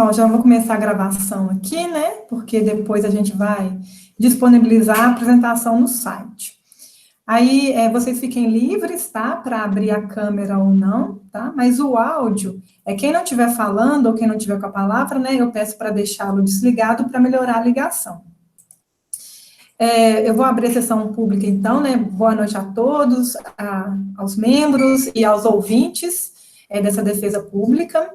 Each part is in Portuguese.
Ó, já vou começar a gravação aqui, né? Porque depois a gente vai disponibilizar a apresentação no site. Aí, vocês fiquem livres, tá? Para abrir a câmera ou não, tá? Mas o áudio, quem não estiver falando ou quem não estiver com a palavra, né? Eu peço para deixá-lo desligado para melhorar a ligação. Eu vou abrir a sessão pública, então, né? Boa noite a todos, aos membros e aos ouvintes dessa defesa pública.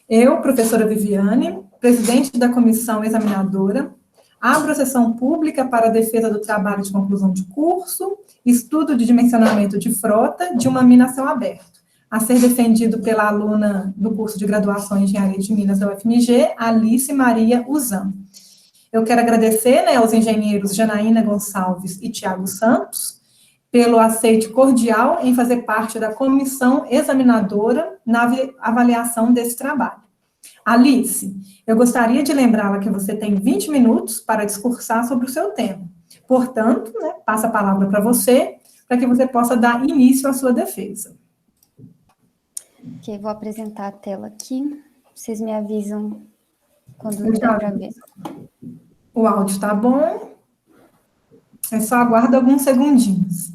Eu, professora Viviane, presidente da comissão examinadora, abro a sessão pública para a defesa do trabalho de conclusão de curso, estudo de dimensionamento de frota de uma mina a céu aberto, a ser defendido pela aluna do curso de graduação em Engenharia de Minas da UFMG, Alice Maria Uzan. Eu quero agradecer, né, aos engenheiros Janaína Gonçalves e Tiago Santos, pelo aceite cordial em fazer parte da comissão examinadora na avaliação desse trabalho. Alice, eu gostaria de lembrá-la que você tem 20 minutos para discursar sobre o seu tema. Portanto, né, passo a palavra para você, para que você possa dar início à sua defesa. Ok, vou apresentar a tela aqui. Vocês me avisam quando der para ver. O áudio está bom. Só aguarda alguns segundinhos.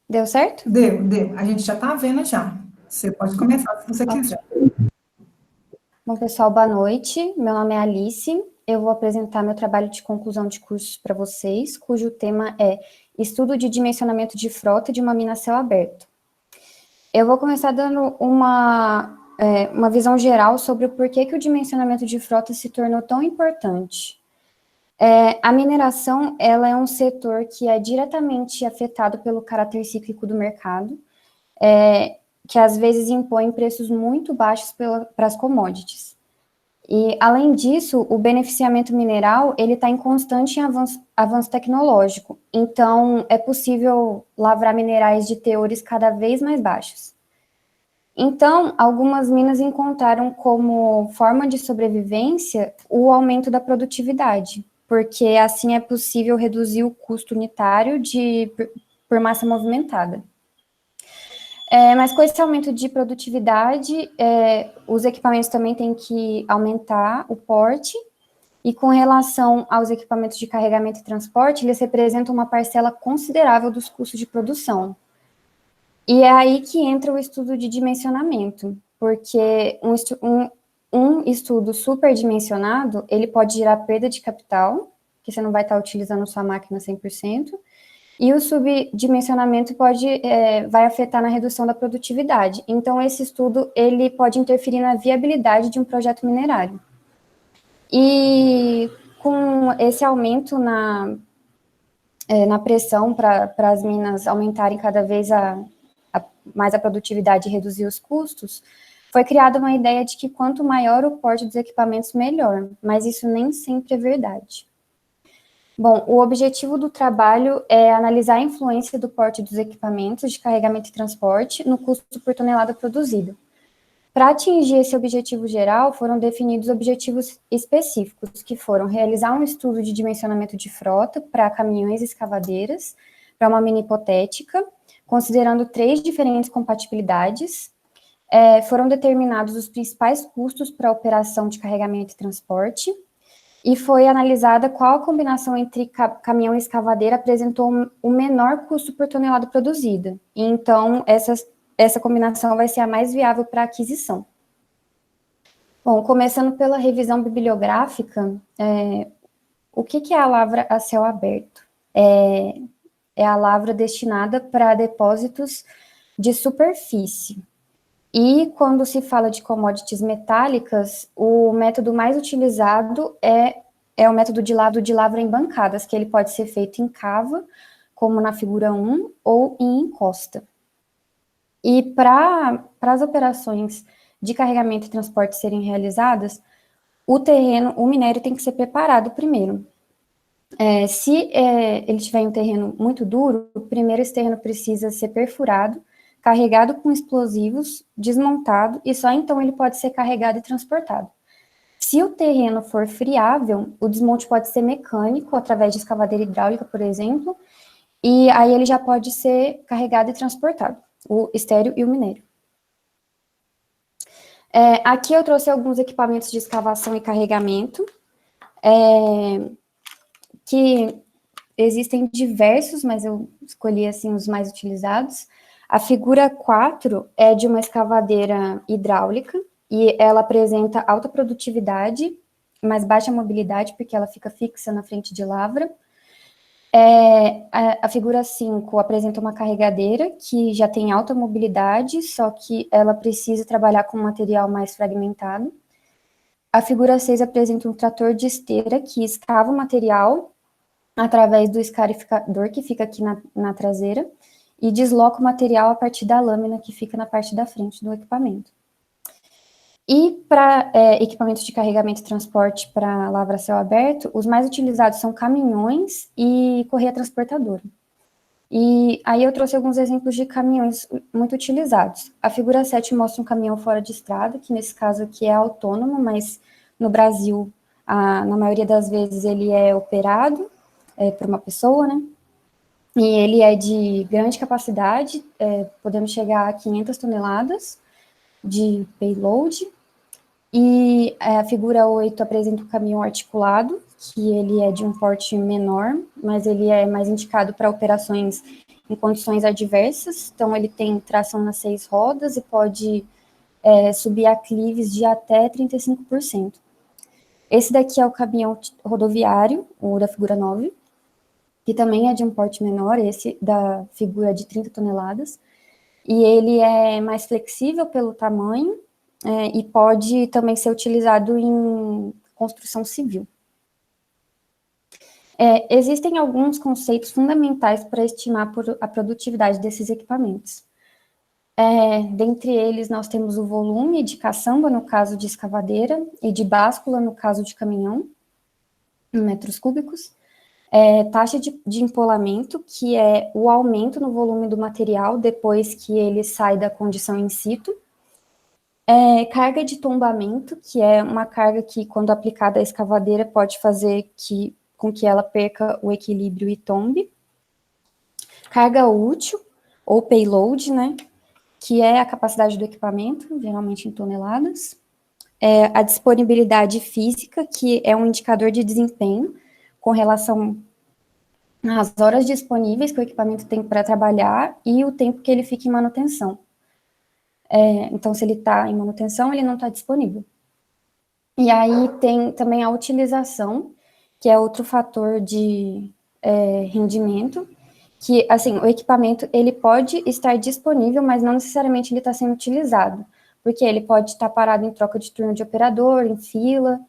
Deu certo? Deu. A gente já está vendo já. Você pode começar se você quiser. Bom, pessoal, boa noite. Meu nome é Alice. Eu vou apresentar meu trabalho de conclusão de cursos para vocês, cujo tema é Estudo de Dimensionamento de Frota de uma Mina a Céu Aberto. Eu vou começar dando uma visão geral sobre o porquê que o dimensionamento de frota se tornou tão importante. A mineração, ela é um setor que é diretamente afetado pelo caráter cíclico do mercado, que às vezes impõe preços muito baixos para as commodities. E, além disso, o beneficiamento mineral, ele está em constante avanço tecnológico. Então, é possível lavrar minerais de teores cada vez mais baixos. Então, algumas minas encontraram como forma de sobrevivência o aumento da produtividade, porque assim é possível reduzir o custo unitário por massa movimentada. Mas com esse aumento de produtividade, os equipamentos também têm que aumentar o porte, e com relação aos equipamentos de carregamento e transporte, eles representam uma parcela considerável dos custos de produção. E é aí que entra o estudo de dimensionamento, porque um estudo superdimensionado, ele pode gerar perda de capital, que você não vai estar utilizando sua máquina 100%, e o subdimensionamento vai afetar na redução da produtividade. Então, esse estudo, ele pode interferir na viabilidade de um projeto minerário. E com esse aumento na pressão para as minas aumentarem cada vez mais a produtividade e reduzir os custos, foi criada uma ideia de que quanto maior o porte dos equipamentos, melhor, mas isso nem sempre é verdade. Bom, o objetivo do trabalho é analisar a influência do porte dos equipamentos de carregamento e transporte no custo por tonelada produzida. Para atingir esse objetivo geral, foram definidos objetivos específicos, que foram realizar um estudo de dimensionamento de frota para caminhões e escavadeiras, para uma mina hipotética, considerando 3 diferentes compatibilidades. Foram determinados os principais custos para a operação de carregamento e transporte, e foi analisada qual a combinação entre caminhão e escavadeira apresentou o menor custo por tonelada produzida. E então, essa combinação vai ser a mais viável para a aquisição. Bom, começando pela revisão bibliográfica, o que é a lavra a céu aberto? É a lavra destinada para depósitos de superfície. E quando se fala de commodities metálicas, o método mais utilizado é o método de lavra em bancadas, que ele pode ser feito em cava, como na figura 1, ou em encosta. E para as operações de carregamento e transporte serem realizadas, o minério tem que ser preparado primeiro. Se ele tiver em um terreno muito duro, primeiro esse terreno precisa ser perfurado, carregado com explosivos, desmontado, e só então ele pode ser carregado e transportado. Se o terreno for friável, o desmonte pode ser mecânico, através de escavadeira hidráulica, por exemplo, e aí ele já pode ser carregado e transportado, o estéreo e o minério. Aqui eu trouxe alguns equipamentos de escavação e carregamento, que existem diversos, mas eu escolhi assim os mais utilizados. A figura 4 é de uma escavadeira hidráulica, e ela apresenta alta produtividade, mas baixa mobilidade, porque ela fica fixa na frente de lavra. A figura 5 apresenta uma carregadeira que já tem alta mobilidade, só que ela precisa trabalhar com material mais fragmentado. A figura 6 apresenta um trator de esteira que escava o material através do escarificador que fica aqui na traseira e desloca o material a partir da lâmina que fica na parte da frente do equipamento. E para equipamentos de carregamento e transporte para lavra a céu aberto, os mais utilizados são caminhões e correia transportadora. E aí eu trouxe alguns exemplos de caminhões muito utilizados. A figura 7 mostra um caminhão fora de estrada, que nesse caso aqui é autônomo, mas no Brasil, na maioria das vezes, ele é operado por uma pessoa, né? E ele é de grande capacidade, podemos chegar a 500 toneladas de payload. E a figura 8 apresenta o caminhão articulado, que ele é de um porte menor, mas ele é mais indicado para operações em condições adversas. Então, ele tem tração nas 6 rodas e pode subir aclives de até 35%. Esse daqui é o caminhão rodoviário, o da figura 9, que também é de um porte menor, esse da figura de 30 toneladas. E ele é mais flexível pelo tamanho, e pode também ser utilizado em construção civil. Existem alguns conceitos fundamentais para estimar a produtividade desses equipamentos. Dentre eles, nós temos o volume de caçamba, no caso de escavadeira, e de báscula, no caso de caminhão, em metros cúbicos. Taxa de empolamento, que é o aumento no volume do material depois que ele sai da condição in situ. Carga de tombamento, que é uma carga que, quando aplicada à escavadeira, pode fazer com que ela perca o equilíbrio e tombe. Carga útil, ou payload, né, que é a capacidade do equipamento, geralmente em toneladas. A disponibilidade física, que é um indicador de desempenho, com relação às horas disponíveis que o equipamento tem para trabalhar e o tempo que ele fica em manutenção. Então, se ele está em manutenção, ele não está disponível. E aí tem também a utilização, que é outro fator de rendimento, que, assim, o equipamento, ele pode estar disponível, mas não necessariamente ele está sendo utilizado, porque ele pode estar parado em troca de turno de operador, em fila,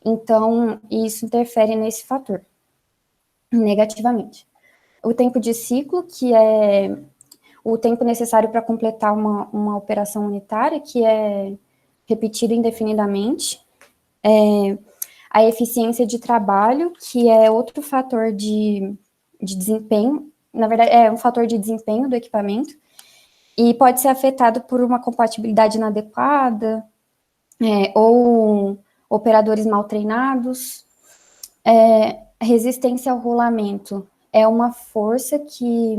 então isso interfere nesse fator, negativamente. O tempo de ciclo, que é o tempo necessário para completar uma operação unitária, que é repetido indefinidamente. A eficiência de trabalho, que é outro fator de desempenho, na verdade, é um fator de desempenho do equipamento, e pode ser afetado por uma compatibilidade inadequada, ou operadores mal treinados. Resistência ao rolamento é uma força que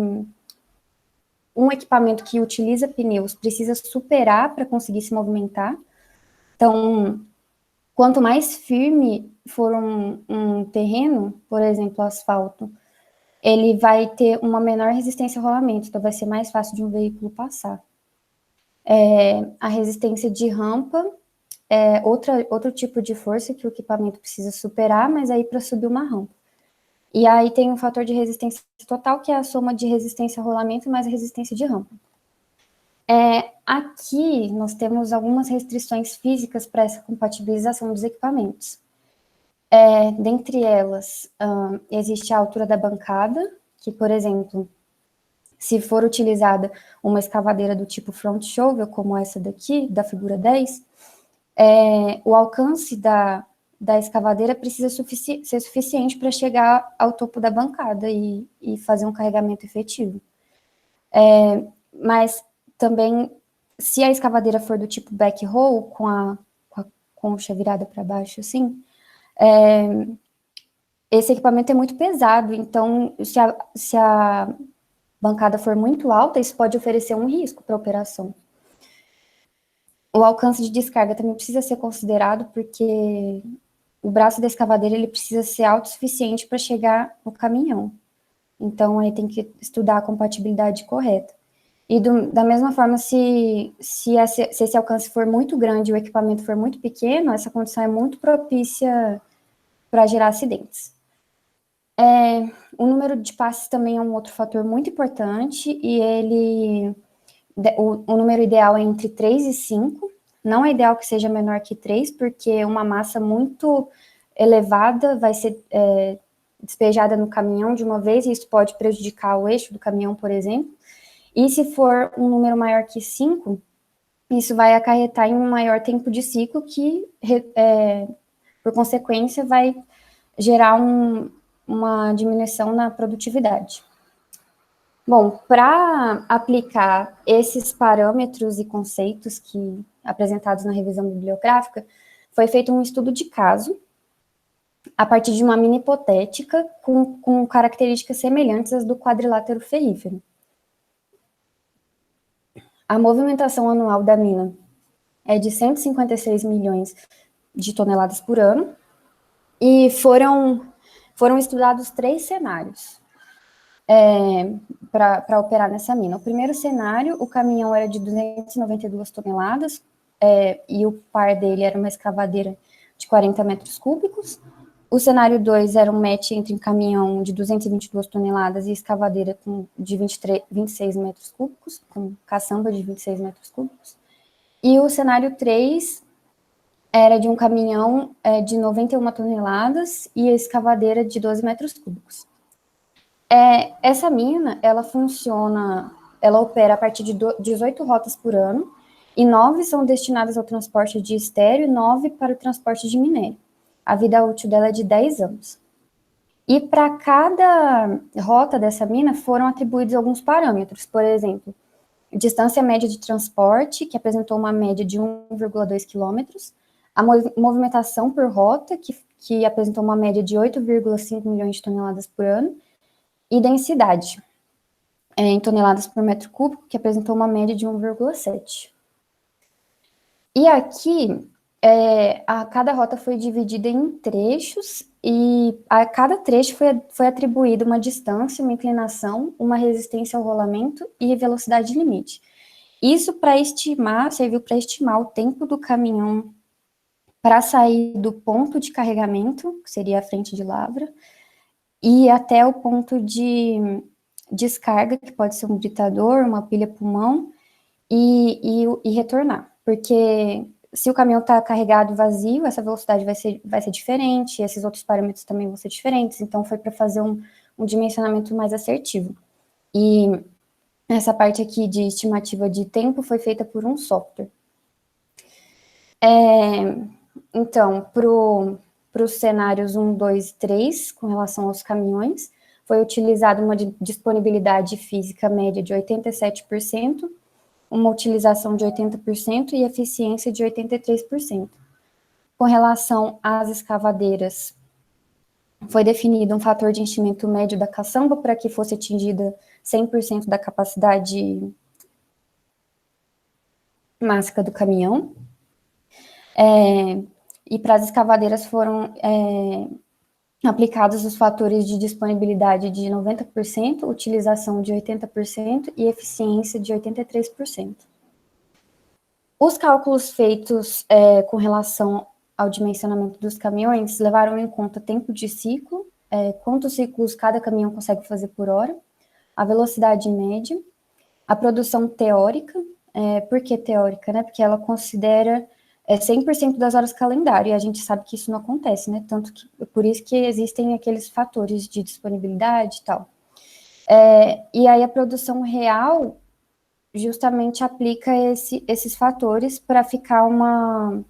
um equipamento que utiliza pneus precisa superar para conseguir se movimentar. Então, quanto mais firme for um terreno, por exemplo, asfalto, ele vai ter uma menor resistência ao rolamento, então vai ser mais fácil de um veículo passar. A resistência de rampa é outro tipo de força que o equipamento precisa superar, mas aí para subir uma rampa. E aí tem um fator de resistência total, que é a soma de resistência ao rolamento mais a resistência de rampa. Aqui nós temos algumas restrições físicas para essa compatibilização dos equipamentos. Dentre elas, existe a altura da bancada, que, por exemplo, se for utilizada uma escavadeira do tipo front shovel, como essa daqui, da figura 10, o alcance da escavadeira precisa ser suficiente para chegar ao topo da bancada e fazer um carregamento efetivo. Mas também, se a escavadeira for do tipo backhoe, com concha virada para baixo, assim, esse equipamento é muito pesado, então, se a bancada for muito alta, isso pode oferecer um risco para a operação. O alcance de descarga também precisa ser considerado, porque o braço da escavadeira ele precisa ser autossuficiente para chegar no caminhão. Então, aí tem que estudar a compatibilidade correta. E da mesma forma, se esse alcance for muito grande e o equipamento for muito pequeno, essa condição é muito propícia para gerar acidentes. O número de passes também é um outro fator muito importante, e o número ideal é entre 3 e 5. Não é ideal que seja menor que 3, porque uma massa muito elevada vai ser despejada no caminhão de uma vez, e isso pode prejudicar o eixo do caminhão, por exemplo. E se for um número maior que 5, isso vai acarretar em um maior tempo de ciclo, que, por consequência, vai gerar uma diminuição na produtividade. Bom, para aplicar esses parâmetros e conceitos apresentados na revisão bibliográfica, foi feito um estudo de caso, a partir de uma mina hipotética, com características semelhantes às do quadrilátero ferrífero. A movimentação anual da mina é de 156 milhões de toneladas por ano, e foram estudados 3 cenários para operar nessa mina. O primeiro cenário, o caminhão era de 292 toneladas, e o par dele era uma escavadeira de 40 metros cúbicos. O cenário 2 era um match entre um caminhão de 222 toneladas e escavadeira de 26 metros cúbicos, com caçamba de 26 metros cúbicos. E o cenário 3 era de um caminhão de 91 toneladas e a escavadeira de 12 metros cúbicos. Essa mina, ela opera a partir de 18 rotas por ano, e 9 são destinadas ao transporte de estéreo e 9 para o transporte de minério. A vida útil dela é de 10 anos. E para cada rota dessa mina foram atribuídos alguns parâmetros, por exemplo, distância média de transporte, que apresentou uma média de 1,2 quilômetros, a movimentação por rota, que apresentou uma média de 8,5 milhões de toneladas por ano, e densidade, em toneladas por metro cúbico, que apresentou uma média de 1,7. E aqui, cada rota foi dividida em trechos, e a cada trecho foi atribuída uma distância, uma inclinação, uma resistência ao rolamento e velocidade limite. Isso serviu para estimar o tempo do caminhão para sair do ponto de carregamento, que seria a frente de lavra, e até o ponto de descarga, que pode ser um britador, uma pilha pulmão, e retornar. Porque se o caminhão está carregado vazio, essa velocidade vai ser diferente, esses outros parâmetros também vão ser diferentes, então foi para fazer um dimensionamento mais assertivo. E essa parte aqui de estimativa de tempo foi feita por um software. Então, para os cenários 1, 2 e 3, com relação aos caminhões, foi utilizada uma disponibilidade física média de 87%, uma utilização de 80% e eficiência de 83%. Com relação às escavadeiras, foi definido um fator de enchimento médio da caçamba para que fosse atingida 100% da capacidade máxima do caminhão. E para as escavadeiras foram aplicados os fatores de disponibilidade de 90%, utilização de 80% e eficiência de 83%. Os cálculos feitos com relação ao dimensionamento dos caminhões levaram em conta tempo de ciclo, quantos ciclos cada caminhão consegue fazer por hora, a velocidade média, a produção teórica. Por que teórica, né? Porque ela considera 100% das horas calendário, e a gente sabe que isso não acontece, né? Tanto que, por isso que existem aqueles fatores de disponibilidade e tal. E aí a produção real justamente aplica esses fatores para ficar uma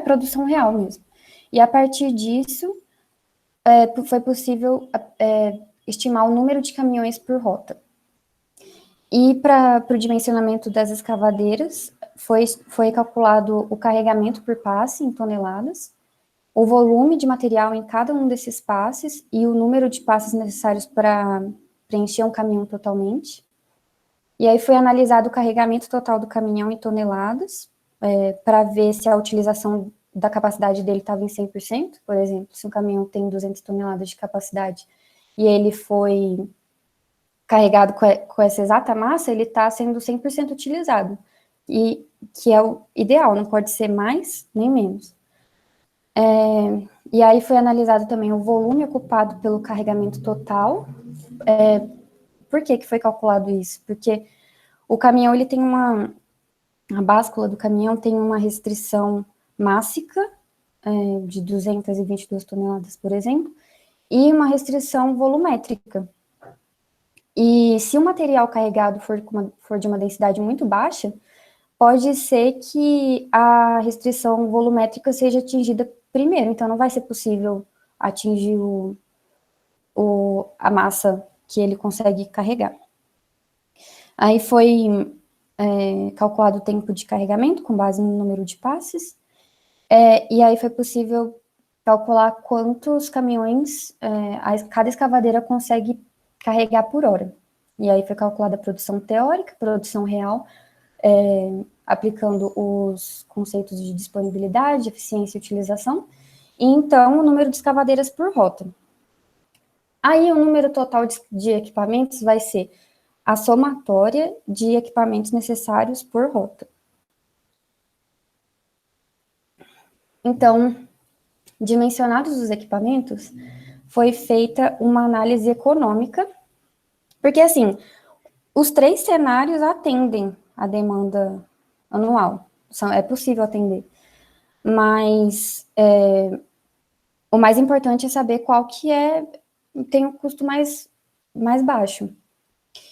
produção real mesmo. E a partir disso, foi possível estimar o número de caminhões por rota. E para o dimensionamento das escavadeiras, foi calculado o carregamento por passe em toneladas, o volume de material em cada um desses passes e o número de passes necessários para preencher um caminhão totalmente. E aí foi analisado o carregamento total do caminhão em toneladas, para ver se a utilização da capacidade dele estava em 100%, por exemplo, se um caminhão tem 200 toneladas de capacidade e ele foi carregado com essa exata massa, ele está sendo 100% utilizado, e que é o ideal, não pode ser mais nem menos. E aí foi analisado também o volume ocupado pelo carregamento total. Por que foi calculado isso? Porque o caminhão, ele tem a báscula do caminhão tem uma restrição mássica, de 222 toneladas, por exemplo, e uma restrição volumétrica. E se o material carregado for de uma densidade muito baixa, pode ser que a restrição volumétrica seja atingida primeiro, então não vai ser possível atingir a massa que ele consegue carregar. Aí foi calculado o tempo de carregamento com base no número de passes, e aí foi possível calcular quantos caminhões cada escavadeira consegue carregar por hora. E aí foi calculada a produção teórica, produção real, aplicando os conceitos de disponibilidade, eficiência e utilização, e então o número de escavadeiras por rota. Aí o número total de equipamentos vai ser a somatória de equipamentos necessários por rota. Então, dimensionados os equipamentos, foi feita uma análise econômica, porque assim, os 3 cenários atendem a demanda anual, é possível atender, mas o mais importante é saber qual que tem o custo mais baixo.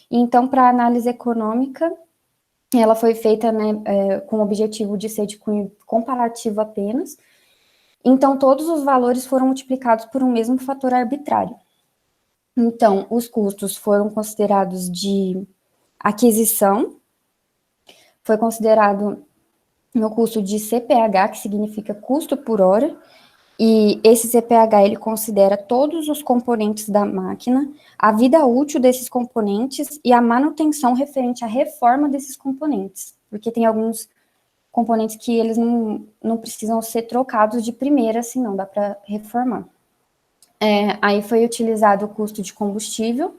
Então, para a análise econômica, ela foi feita, né, com o objetivo de ser de cunho comparativo apenas. Então, todos os valores foram multiplicados por um mesmo fator arbitrário. Então, os custos foram considerados de aquisição, foi considerado no custo de CPH, que significa custo por hora, e esse CPH, ele considera todos os componentes da máquina, a vida útil desses componentes e a manutenção referente à reforma desses componentes, porque tem alguns componentes que eles não precisam ser trocados de primeira, assim, não dá para reformar. Aí foi utilizado o custo de combustível,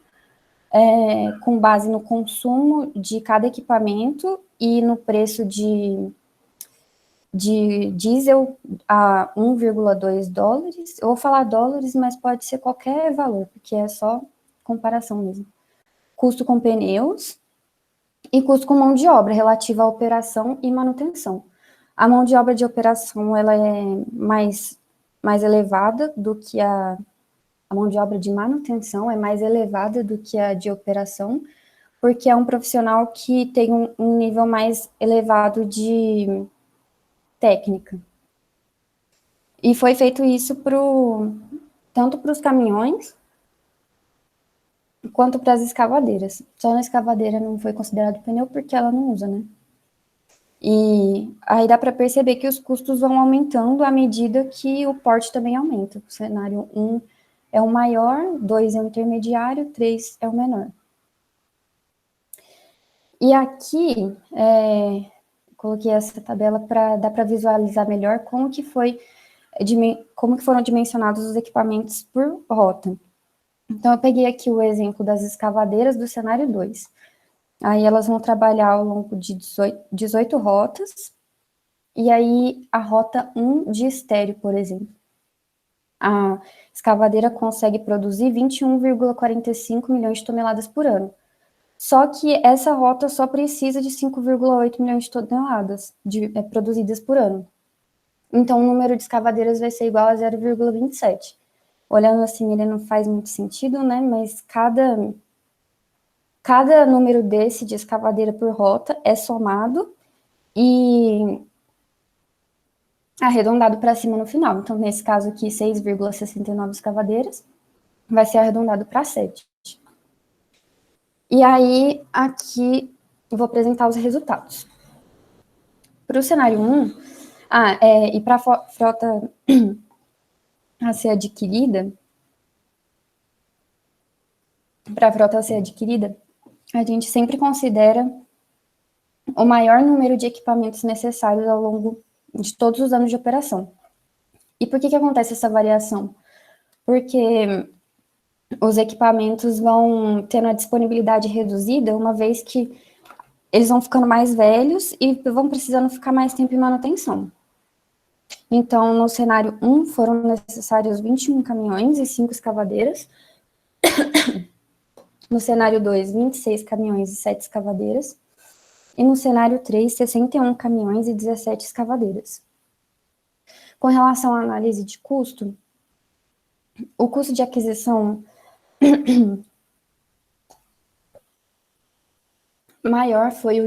com base no consumo de cada equipamento e no preço de diesel a 1,2 dólares. Eu vou falar dólares, mas pode ser qualquer valor, porque é só comparação mesmo. Custo com pneus e custo com mão de obra relativa à operação e manutenção. A mão de obra de operação, ela é mais elevada do que a mão de obra de manutenção é mais elevada do que a de operação, porque é um profissional que tem um nível mais elevado de técnica. E foi feito isso tanto para os caminhões quanto para as escavadeiras. Só na escavadeira não foi considerado pneu porque ela não usa, né? E aí dá para perceber que os custos vão aumentando à medida que o porte também aumenta. O cenário 1 é o maior, 2 é o intermediário, 3 é o menor. E aqui, coloquei essa tabela para dar para visualizar melhor como que foram dimensionados os equipamentos por rota. Então, eu peguei aqui o exemplo das escavadeiras do cenário 2. Aí, elas vão trabalhar ao longo de 18 rotas, e aí, a rota 1 de estéreo, por exemplo. A escavadeira consegue produzir 21,45 milhões de toneladas por ano. Só que essa rota só precisa de 5,8 milhões de toneladas produzidas por ano. Então, o número de escavadeiras vai ser igual a 0,27. Olhando assim, ele não faz muito sentido, né? Mas cada número desse de escavadeira por rota é somado e arredondado para cima no final. Então, nesse caso aqui, 6,69 escavadeiras, vai ser arredondado para 7. E aí, aqui, eu vou apresentar os resultados. Para o cenário 1, e para a frota a ser adquirida, a gente sempre considera o maior número de equipamentos necessários ao longo de todos os anos de operação. E por que acontece essa variação? Porque os equipamentos vão tendo a disponibilidade reduzida, uma vez que eles vão ficando mais velhos e vão precisando ficar mais tempo em manutenção. Então, no cenário 1, foram necessários 21 caminhões e 5 escavadeiras. No cenário 2, 26 caminhões e 7 escavadeiras. E no cenário 3, 61 caminhões e 17 escavadeiras. Com relação à análise de custo, o custo de aquisição maior foi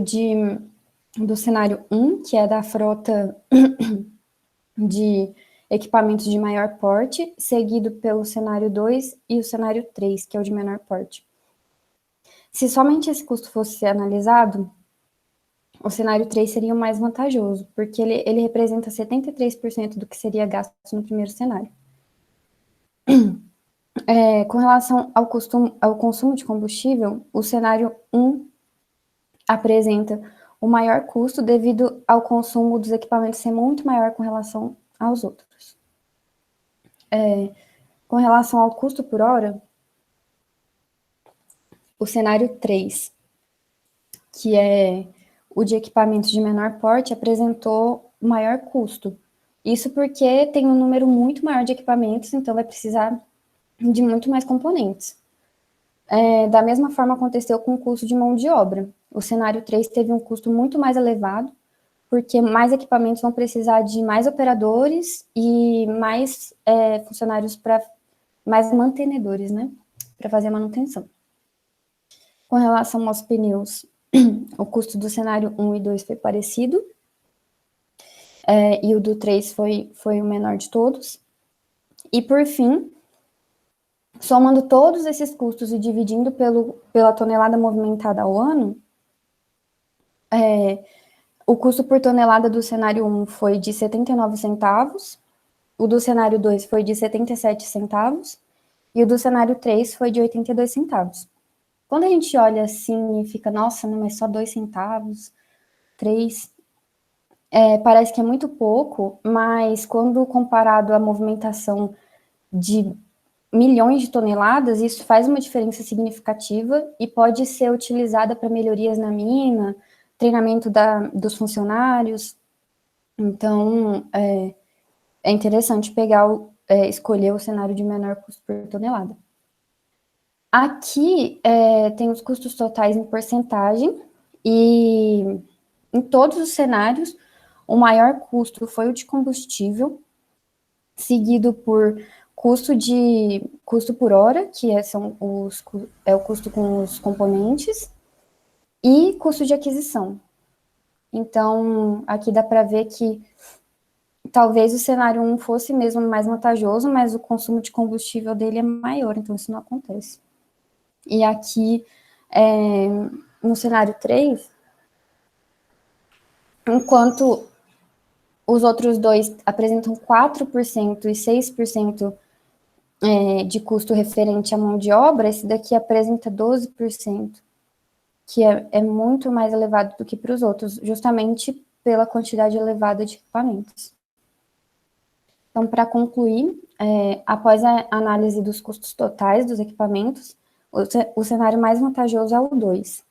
do cenário 1, que é da frota de equipamentos de maior porte, seguido pelo cenário 2 e o cenário 3, que é o de menor porte. Se somente esse custo fosse analisado, o cenário 3 seria o mais vantajoso, porque ele representa 73% do que seria gasto no primeiro cenário. Com relação ao consumo de combustível, o cenário 1 apresenta o maior custo devido ao consumo dos equipamentos ser muito maior com relação aos outros. Com relação ao custo por hora, o cenário 3, que é o de equipamentos de menor porte, apresentou o maior custo. Isso porque tem um número muito maior de equipamentos, então vai precisar de muito mais componentes. Da mesma forma aconteceu com o custo de mão de obra. O cenário 3 teve um custo muito mais elevado, porque mais equipamentos vão precisar de mais operadores e mais funcionários mais mantenedores, né, para fazer a manutenção. Com relação aos pneus, o custo do cenário 1 e 2 foi parecido, e o do 3 foi o menor de todos. E, por fim, somando todos esses custos e dividindo pela tonelada movimentada ao ano, o custo por tonelada do cenário 1 foi de 79 centavos, o do cenário 2 foi de 77 centavos, e o do cenário 3 foi de 82 centavos. Quando a gente olha assim e fica, nossa, não é só 2 centavos, 3, parece que é muito pouco, mas quando comparado à movimentação de milhões de toneladas, isso faz uma diferença significativa e pode ser utilizada para melhorias na mina, treinamento dos funcionários. Então, é interessante escolher o cenário de menor custo por tonelada. Aqui tem os custos totais em porcentagem, e em todos os cenários, o maior custo foi o de combustível, seguido por custo por hora, que é o custo com os componentes, e custo de aquisição. Então, aqui dá para ver que talvez o cenário 1 fosse mesmo mais vantajoso, mas o consumo de combustível dele é maior, então isso não acontece. E aqui, no cenário 3, enquanto os outros dois apresentam 4% e 6% de custo referente à mão de obra, esse daqui apresenta 12%, que é muito mais elevado do que para os outros, justamente pela quantidade elevada de equipamentos. Então, para concluir, após a análise dos custos totais dos equipamentos, o cenário mais vantajoso é o 2,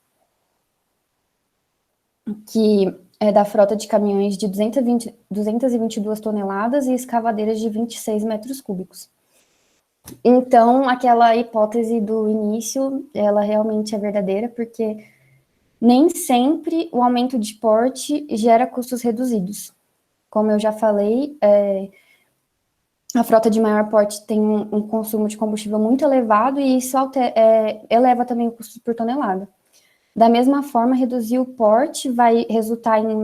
que é da frota de caminhões de 222 toneladas e escavadeiras de 26 metros cúbicos. Então, aquela hipótese do início, ela realmente é verdadeira, porque nem sempre o aumento de porte gera custos reduzidos. Como eu já falei, a frota de maior porte tem um consumo de combustível muito elevado e isso eleva também o custo por tonelada. Da mesma forma, reduzir o porte vai resultar em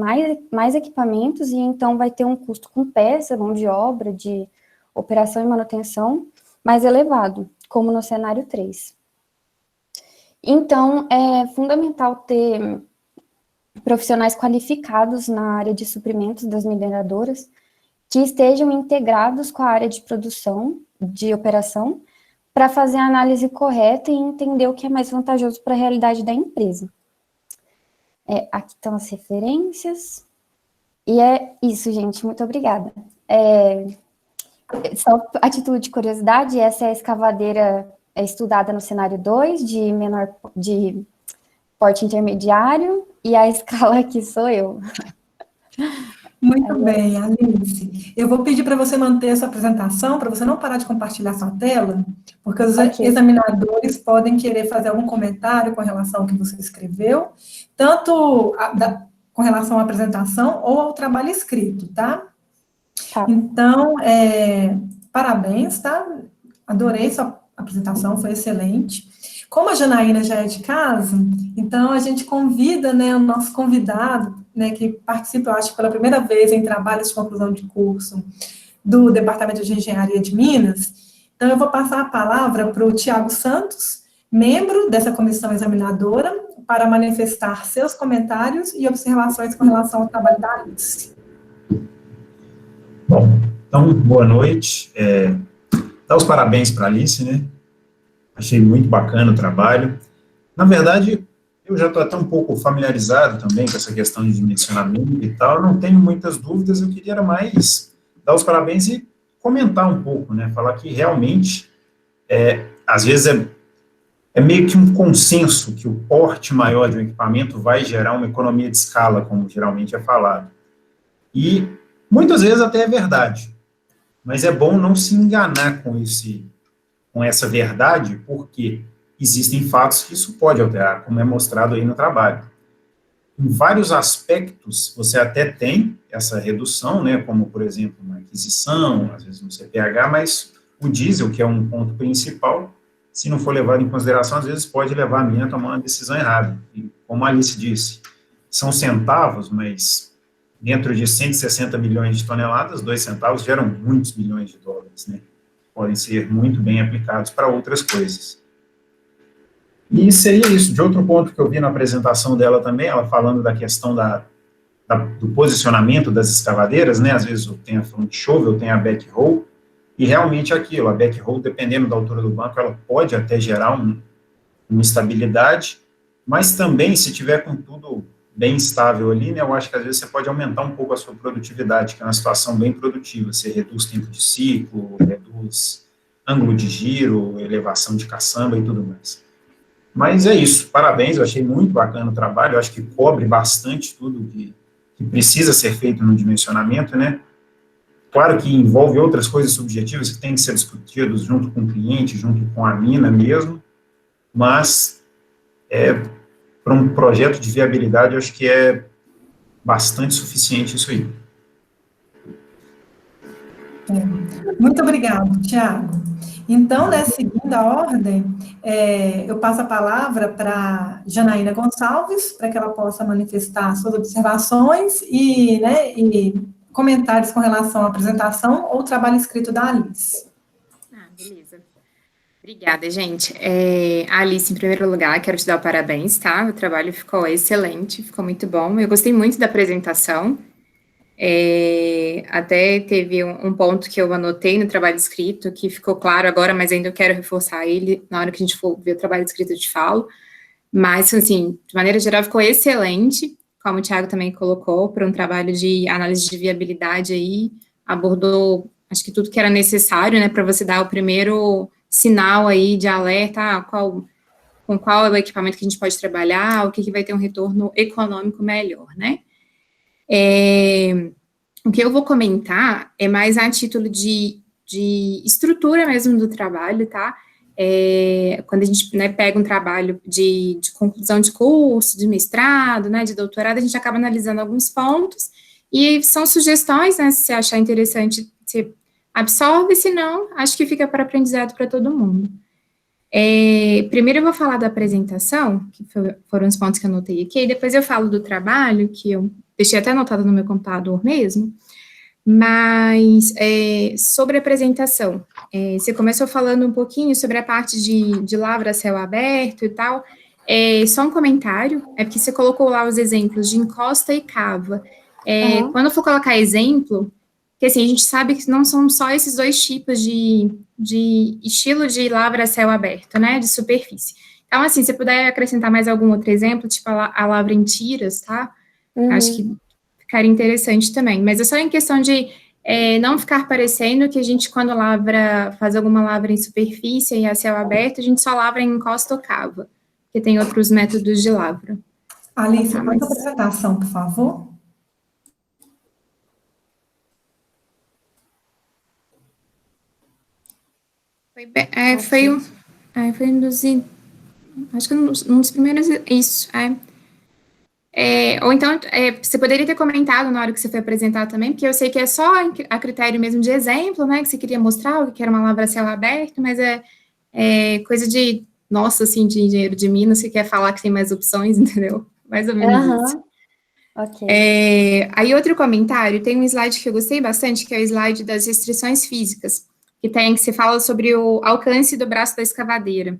mais equipamentos e então vai ter um custo com peça, mão de obra, de operação e manutenção mais elevado, como no cenário 3. Então, é fundamental ter profissionais qualificados na área de suprimentos das mineradoras, que estejam integrados com a área de produção, de operação, para fazer a análise correta e entender o que é mais vantajoso para a realidade da empresa. Aqui estão as referências. E é isso, gente. Muito obrigada. Só a título de curiosidade, essa é a escavadeira estudada no cenário 2, de porte intermediário, e a escala aqui sou eu. Muito bem, Alice. Eu vou pedir para você manter essa apresentação, para você não parar de compartilhar sua tela, porque os examinadores podem querer fazer algum comentário com relação ao que você escreveu, tanto com relação à apresentação ou ao trabalho escrito, tá? Tá. Então, parabéns, tá? Adorei sua apresentação, foi excelente. Como a Janaína já é de casa, então a gente convida, né, o nosso convidado, né, que participa, eu acho, pela primeira vez em trabalhos de conclusão de curso do Departamento de Engenharia de Minas. Então, eu vou passar a palavra para o Tiago Santos, membro dessa comissão examinadora, para manifestar seus comentários e observações com relação ao trabalho da Alice. Bom, então, boa noite. Dar os parabéns para a Alice, né? Achei muito bacana o trabalho. Na verdade, eu já estou até um pouco familiarizado também com essa questão de dimensionamento e tal, não tenho muitas dúvidas, eu queria mais dar os parabéns e comentar um pouco, né? Falar que realmente, às vezes é meio que um consenso que o porte maior de um equipamento vai gerar uma economia de escala, como geralmente é falado. E muitas vezes até é verdade, mas é bom não se enganar com essa verdade, porque existem fatos que isso pode alterar, como é mostrado aí no trabalho. Em vários aspectos, você até tem essa redução, né, como, por exemplo, na aquisição, às vezes no CPH, mas o diesel, que é um ponto principal, se não for levado em consideração, às vezes pode levar a mina a tomar uma decisão errada. E, como a Alice disse, são centavos, mas dentro de 160 milhões de toneladas, 2 centavos geram muitos milhões de dólares, né? Podem ser muito bem aplicados para outras coisas. E seria isso. De outro ponto que eu vi na apresentação dela também, ela falando da questão do posicionamento das escavadeiras, né? Às vezes tem a front shovel, tem a backhoe, e realmente aquilo, a backhoe, dependendo da altura do banco, ela pode até gerar uma instabilidade, mas também, se tiver com tudo bem estável ali, né, eu acho que às vezes você pode aumentar um pouco a sua produtividade, que é uma situação bem produtiva, você reduz tempo de ciclo, reduz ângulo de giro, elevação de caçamba e tudo mais. Mas é isso, parabéns, eu achei muito bacana o trabalho, eu acho que cobre bastante tudo que precisa ser feito no dimensionamento, né? Claro que envolve outras coisas subjetivas que têm que ser discutidas junto com o cliente, junto com a mina mesmo, mas para um projeto de viabilidade, eu acho que é bastante suficiente isso aí. Muito obrigado, Tiago. Então, né, seguindo a ordem, eu passo a palavra para Janaína Gonçalves, para que ela possa manifestar suas observações e comentários com relação à apresentação ou trabalho escrito da Alice. Beleza. Obrigada, gente. Alice, em primeiro lugar, quero te dar parabéns, tá? O trabalho ficou excelente, ficou muito bom. Eu gostei muito da apresentação. Até teve um ponto que eu anotei no trabalho escrito, que ficou claro agora, mas ainda eu quero reforçar ele. Na hora que a gente for ver o trabalho escrito, eu te falo. Mas, assim, de maneira geral, ficou excelente, como o Thiago também colocou, para um trabalho de análise de viabilidade aí, abordou, acho que tudo que era necessário, né, para você dar o primeiro sinal aí de alerta, com qual é o equipamento que a gente pode trabalhar, o que vai ter um retorno econômico melhor, né? O que eu vou comentar é mais a título de estrutura mesmo do trabalho, tá? Quando a gente, né, pega um trabalho de conclusão de curso, de mestrado, né, de doutorado, a gente acaba analisando alguns pontos, e são sugestões, né, se você achar interessante, você absorve, se não, acho que fica para aprendizado para todo mundo. Primeiro eu vou falar da apresentação, que foram os pontos que eu anotei aqui, e depois eu falo do trabalho, que eu deixei até anotado no meu computador mesmo, mas sobre a apresentação, você começou falando um pouquinho sobre a parte de lavra a céu aberto e tal, Só um comentário, é porque você colocou lá os exemplos de encosta e cava. Quando eu for colocar exemplo, porque assim, a gente sabe que não são só esses dois tipos de estilo de lavra a céu aberto, né, de superfície. Então, assim, se você puder acrescentar mais algum outro exemplo, tipo a lavra em tiras, tá? Acho que ficaria interessante também. Mas é só em questão de não ficar parecendo que a gente, quando faz alguma lavra em superfície e a céu aberto, a gente só lavra em encosta ou cava, porque tem outros métodos de lavra. Alice, pode a apresentação, por favor? Foi um dos, acho que um dos primeiros, isso, ou então, você poderia ter comentado na hora que você foi apresentar também, porque eu sei que é só a critério mesmo de exemplo, né, que você queria mostrar, o que era uma lavra a céu aberto, mas coisa de, nossa, assim, de engenheiro de Minas, que quer falar que tem mais opções, entendeu? Mais ou menos isso. Ok. Aí, outro comentário, tem um slide que eu gostei bastante, que é o slide das restrições físicas, que se fala sobre o alcance do braço da escavadeira.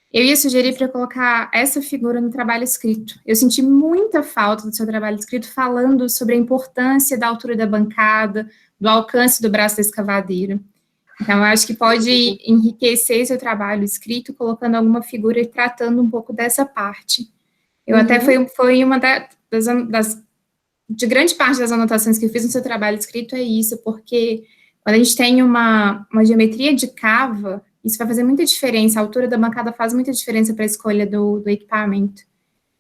Eu ia sugerir para colocar essa figura no trabalho escrito. Eu senti muita falta do seu trabalho escrito falando sobre a importância da altura da bancada, do alcance do braço da escavadeira. Então, eu acho que pode enriquecer seu trabalho escrito colocando alguma figura e tratando um pouco dessa parte. Eu até foi uma de grande parte das anotações que eu fiz no seu trabalho escrito é isso, porque quando a gente tem uma geometria de cava, isso vai fazer muita diferença, a altura da bancada faz muita diferença para a escolha do equipamento.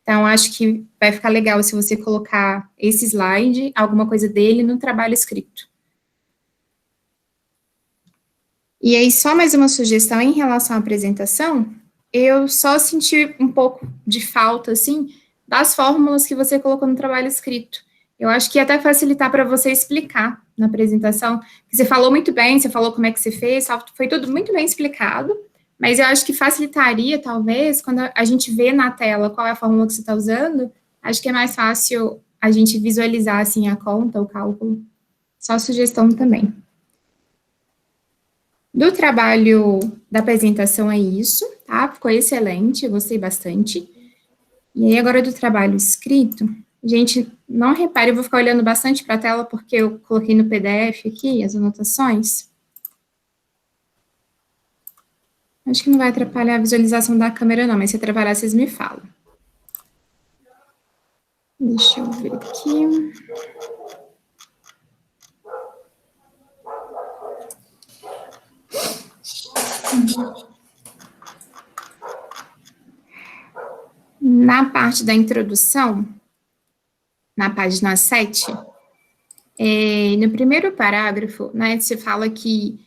Então, acho que vai ficar legal se você colocar esse slide, alguma coisa dele, no trabalho escrito. E aí, só mais uma sugestão em relação à apresentação, eu só senti um pouco de falta, assim, das fórmulas que você colocou no trabalho escrito. Eu acho que ia até facilitar para você explicar na apresentação, que você falou muito bem, você falou como é que você fez, foi tudo muito bem explicado, mas eu acho que facilitaria, talvez, quando a gente vê na tela qual é a fórmula que você está usando, acho que é mais fácil a gente visualizar, assim, a conta, o cálculo. Só sugestão também. Do trabalho da apresentação é isso, tá? Ficou excelente, eu gostei bastante. E aí, agora do trabalho escrito, gente, não repare, eu vou ficar olhando bastante para a tela, porque eu coloquei no PDF aqui as anotações. Acho que não vai atrapalhar a visualização da câmera, não, mas se atrapalhar, vocês me falam. Deixa eu ver aqui. Na parte da introdução, na página 7, no primeiro parágrafo, né, se fala que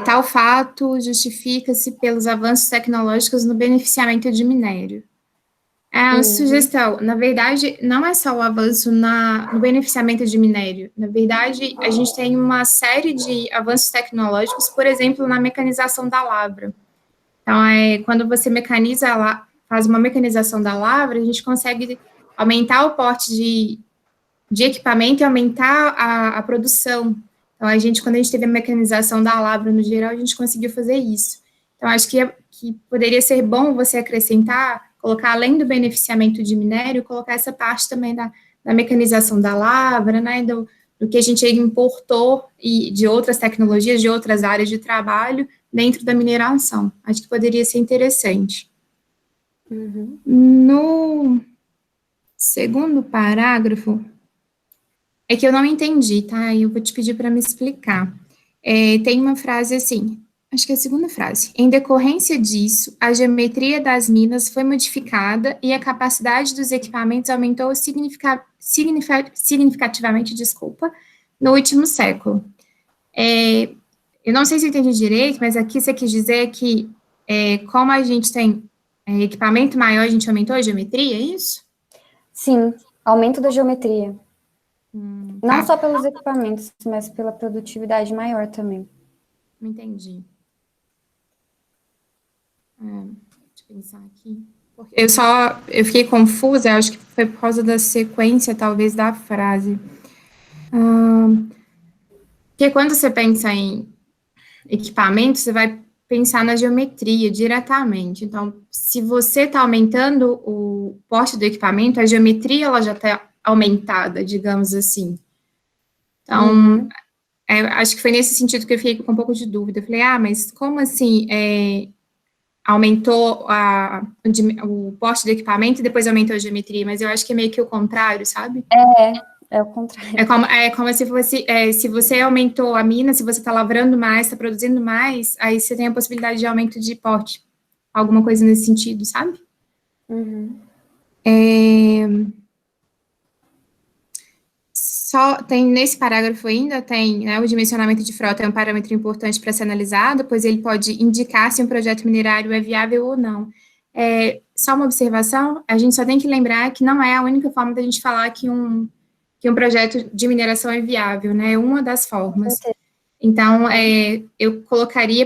tal fato justifica-se pelos avanços tecnológicos no beneficiamento de minério. A sugestão, na verdade, não é só o avanço no beneficiamento de minério. Na verdade, a gente tem uma série de avanços tecnológicos, por exemplo, na mecanização da lavra. Então, quando você faz uma mecanização da lavra, a gente consegue aumentar o porte de equipamento e aumentar a produção. Então, quando a gente teve a mecanização da lavra no geral, a gente conseguiu fazer isso. Então, acho que poderia ser bom você acrescentar, colocar além do beneficiamento de minério, colocar essa parte também da mecanização da lavra, né, do que a gente importou e de outras tecnologias, de outras áreas de trabalho dentro da mineração. Acho que poderia ser interessante. No segundo parágrafo, é que eu não entendi, tá? Eu vou te pedir para me explicar. Tem uma frase assim, acho que é a segunda frase. Em decorrência disso, a geometria das minas foi modificada e a capacidade dos equipamentos aumentou significativamente, no último século. Eu não sei se eu entendi direito, mas aqui você quis dizer que, como a gente tem equipamento maior, a gente aumentou a geometria, é isso? Sim, aumento da geometria. Não Tá. só pelos equipamentos, mas pela produtividade maior também. Não entendi. Deixa eu pensar aqui. Eu fiquei confusa, acho que foi por causa da sequência, talvez, da frase. Porque quando você pensa em equipamento, você vai pensar na geometria diretamente. Então, se você está aumentando o porte do equipamento, a geometria ela já está aumentada, digamos assim. Então, acho que foi nesse sentido que eu fiquei com um pouco de dúvida. Eu falei, mas como assim aumentou o porte do equipamento e depois aumentou a geometria? Mas eu acho que é meio que o contrário, sabe? É o contrário. É como se fosse, se você aumentou a mina, se você está lavrando mais, está produzindo mais, aí você tem a possibilidade de aumento de porte. Alguma coisa nesse sentido, sabe? Só tem, nesse parágrafo ainda, tem, né, o dimensionamento de frota é um parâmetro importante para ser analisado, pois ele pode indicar se um projeto minerário é viável ou não. Só uma observação, a gente só tem que lembrar que não é a única forma da gente falar que um projeto de mineração é viável, né? É uma das formas. Então, eu colocaria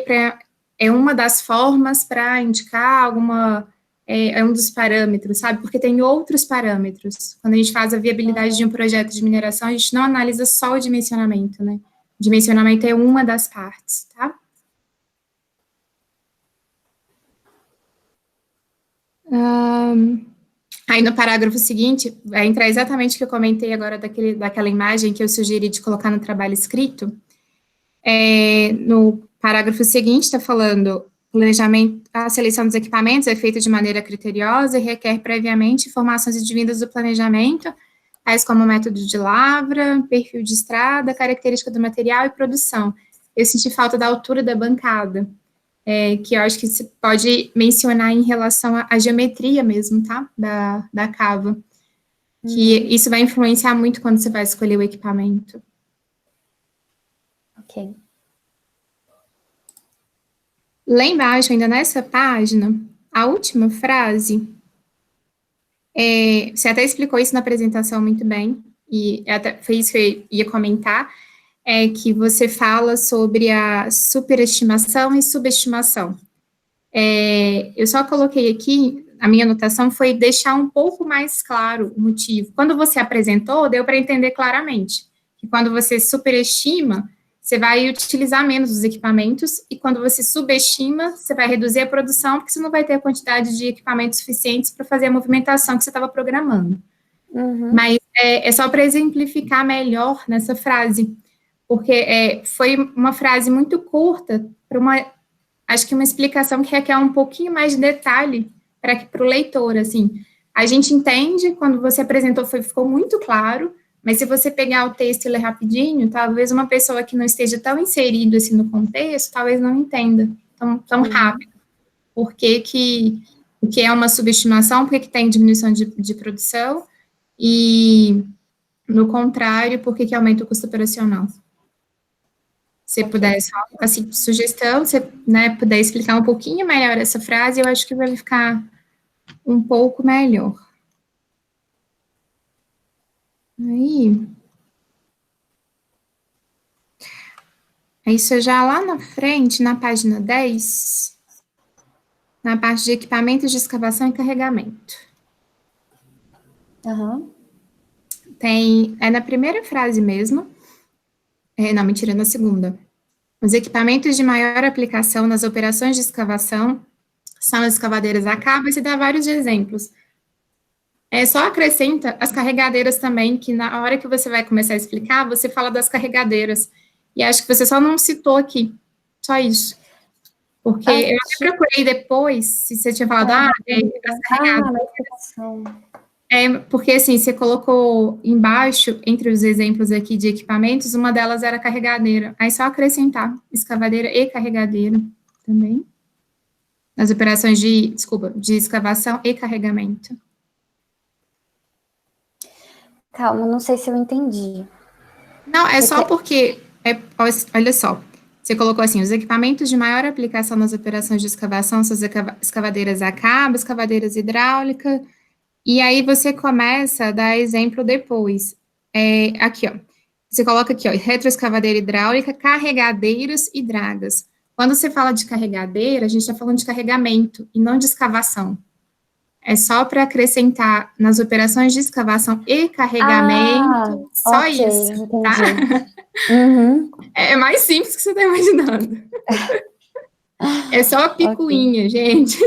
uma das formas para indicar alguma... É um dos parâmetros, sabe? Porque tem outros parâmetros. Quando a gente faz a viabilidade de um projeto de mineração, a gente não analisa só o dimensionamento, né? O dimensionamento é uma das partes, tá? Aí no parágrafo seguinte, vai entrar exatamente o que eu comentei agora daquela imagem que eu sugeri de colocar no trabalho escrito. No parágrafo seguinte está falando, planejamento, a seleção dos equipamentos é feita de maneira criteriosa e requer previamente informações advindas do planejamento, tais como método de lavra, perfil de estrada, característica do material e produção. Eu senti falta da altura da bancada, que eu acho que se pode mencionar em relação à geometria mesmo, tá? Da cava. Que isso vai influenciar muito quando você vai escolher o equipamento. Ok. Lá embaixo, ainda nessa página, a última frase, você até explicou isso na apresentação muito bem, e até foi isso que eu ia comentar, que você fala sobre a superestimação e subestimação. Eu só coloquei aqui, a minha anotação foi deixar um pouco mais claro o motivo. Quando você apresentou, deu para entender claramente que quando você superestima, você vai utilizar menos os equipamentos, e quando você subestima, você vai reduzir a produção, porque você não vai ter a quantidade de equipamentos suficientes para fazer a movimentação que você estava programando. Mas é só para exemplificar melhor nessa frase, porque foi uma frase muito curta, acho que uma explicação que requer um pouquinho mais de detalhe para o leitor, assim. A gente entende, quando você apresentou, ficou muito claro, mas se você pegar o texto e ler rapidinho, talvez uma pessoa que não esteja tão inserida assim no contexto, talvez não entenda tão rápido. O que é uma subestimação, por que tem diminuição de produção, e, no contrário, por que aumenta o custo operacional. Se puder, só, assim, sugestão, se puder explicar um pouquinho melhor essa frase, eu acho que vai ficar um pouco melhor. Aí, isso já lá na frente, na página 10, na parte de equipamentos de escavação e carregamento. É na primeira frase mesmo, não, mentira, na segunda. Os equipamentos de maior aplicação nas operações de escavação são as escavadeiras a cabo, e você dá vários exemplos. Só acrescenta as carregadeiras também, que na hora que você vai começar a explicar, você fala das carregadeiras. E acho que você só não citou aqui, só isso. Porque eu até procurei depois, se você tinha falado, as carregadeiras. Porque, assim, você colocou embaixo, entre os exemplos aqui de equipamentos, uma delas era carregadeira. Aí só acrescentar escavadeira e carregadeira também. Nas operações de escavação e carregamento. Calma, não sei se eu entendi. Não, só porque, olha só, você colocou assim, os equipamentos de maior aplicação nas operações de escavação são as escavadeiras a cabo, escavadeiras hidráulicas, e aí você começa a dar exemplo depois. Aqui, ó, você coloca aqui, ó, retroescavadeira hidráulica, carregadeiras e dragas. Quando você fala de carregadeira, a gente está falando de carregamento e não de escavação. É só para acrescentar nas operações de escavação e carregamento, só isso, entendi. Tá? É mais simples que você está imaginando. É só a picuinha, gente.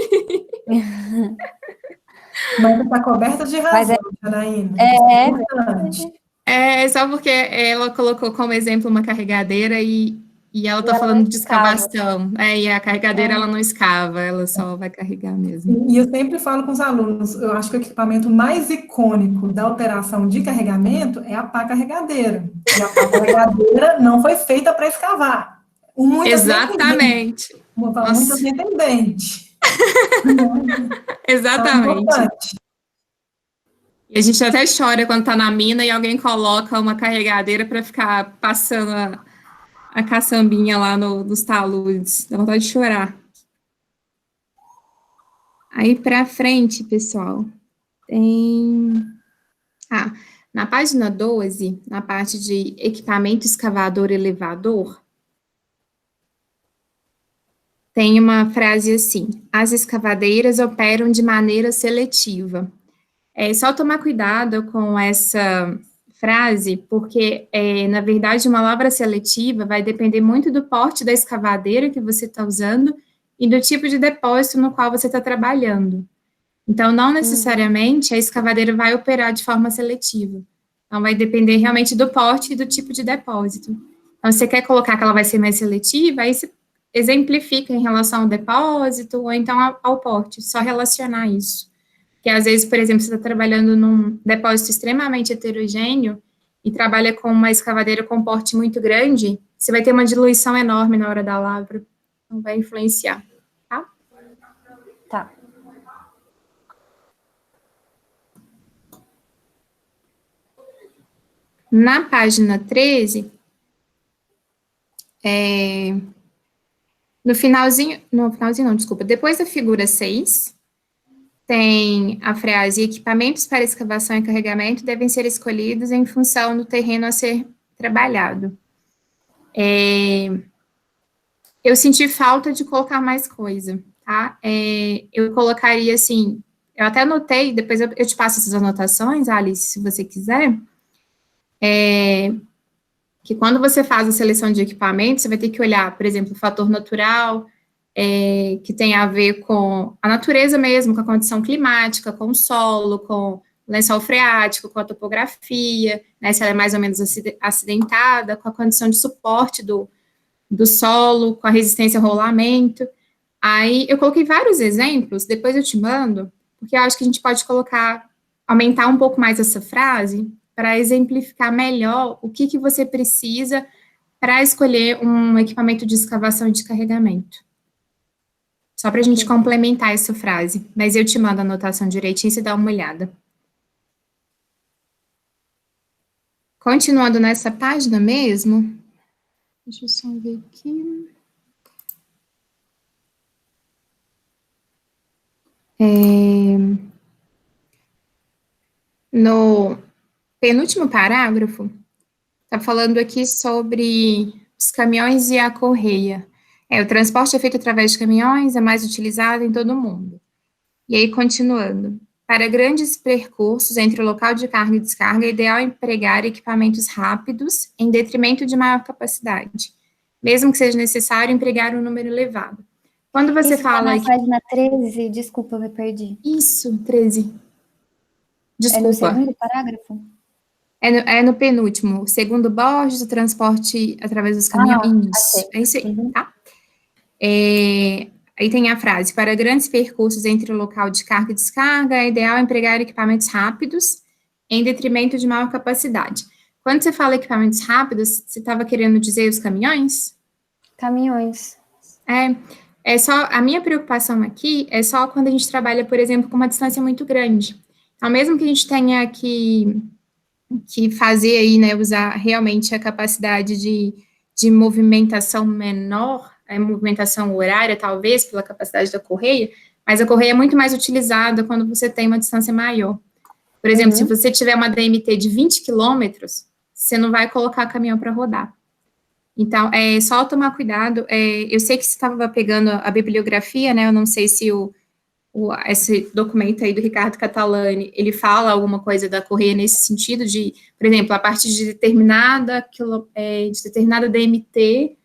Mas está coberta de Mas razão, Janaína. é Importante. É só porque ela colocou como exemplo uma carregadeira e ela E tá ela falando não de escava. escavação. E a carregadeira ela não escava, ela só vai carregar mesmo. E eu sempre falo com os alunos, eu acho que o equipamento mais icônico da operação de carregamento é a pá carregadeira. E a pá carregadeira não foi feita para escavar. Muitas nem entendem. Exatamente. Muitas Nossa, nem entendem. Então, é exatamente. importante. E a gente até chora quando tá na mina e alguém coloca uma carregadeira para ficar passando a caçambinha lá nos taludes. Dá vontade de chorar. Aí para frente, pessoal, tem. Na página 12, na parte de equipamento escavador elevador, tem uma frase assim: as escavadeiras operam de maneira seletiva. É só tomar cuidado com essa frase, porque, na verdade, uma lavra seletiva vai depender muito do porte da escavadeira que você está usando e do tipo de depósito no qual você está trabalhando. Então, não necessariamente a escavadeira vai operar de forma seletiva. Então, vai depender realmente do porte e do tipo de depósito. Então, se você quer colocar que ela vai ser mais seletiva, aí você exemplifica em relação ao depósito ou então ao porte, só relacionar isso. Porque, às vezes, por exemplo, você está trabalhando num depósito extremamente heterogêneo e trabalha com uma escavadeira com porte muito grande, você vai ter uma diluição enorme na hora da lavra. Então, vai influenciar, tá? Tá. Na página 13, no finalzinho não, desculpa, depois da figura 6, tem a frase: equipamentos para escavação e carregamento devem ser escolhidos em função do terreno a ser trabalhado. Eu senti falta de colocar mais coisa, tá? Eu colocaria assim, eu até anotei, depois eu te passo essas anotações, Alice, se você quiser, que quando você faz a seleção de equipamentos, você vai ter que olhar, por exemplo, o fator natural, que tem a ver com a natureza mesmo, com a condição climática, com o solo, com o lençol freático, com a topografia, né, se ela é mais ou menos acidentada, com a condição de suporte do solo, com a resistência ao rolamento. Aí eu coloquei vários exemplos, depois eu te mando, porque eu acho que a gente pode aumentar um pouco mais essa frase para exemplificar melhor o que você precisa para escolher um equipamento de escavação e de carregamento. Só para a gente complementar essa frase, mas eu te mando a anotação direitinho e você dá uma olhada. Continuando nessa página mesmo, deixa eu só ver aqui. No penúltimo parágrafo, está falando aqui sobre os caminhões e a correia. O transporte é feito através de caminhões, é mais utilizado em todo o mundo. E aí, continuando. Para grandes percursos entre o local de carga e descarga, é ideal empregar equipamentos rápidos em detrimento de maior capacidade, mesmo que seja necessário empregar um número elevado. Quando você fala... Isso tá na página 13, desculpa, eu me perdi. Isso, 13. Desculpa. É no segundo parágrafo? É no penúltimo. O segundo Borges, o transporte através dos caminhões. É isso aí, tá? Aí tem a frase: para grandes percursos entre o local de carga e descarga, é ideal empregar equipamentos rápidos em detrimento de maior capacidade. Quando você fala equipamentos rápidos, você estava querendo dizer os caminhões? Caminhões. Só, a minha preocupação aqui é só quando a gente trabalha, por exemplo, com uma distância muito grande. Então, mesmo que a gente tenha que fazer aí, né, usar realmente a capacidade de movimentação menor, a movimentação horária, talvez, pela capacidade da correia, mas a correia é muito mais utilizada quando você tem uma distância maior. Por exemplo, se você tiver uma DMT de 20 quilômetros, você não vai colocar caminhão para rodar. Então, é só tomar cuidado. Eu sei que você estava pegando a bibliografia, né, eu não sei se esse documento aí do Ricardo Catalani, ele fala alguma coisa da correia nesse sentido de, por exemplo, a partir de determinada DMT,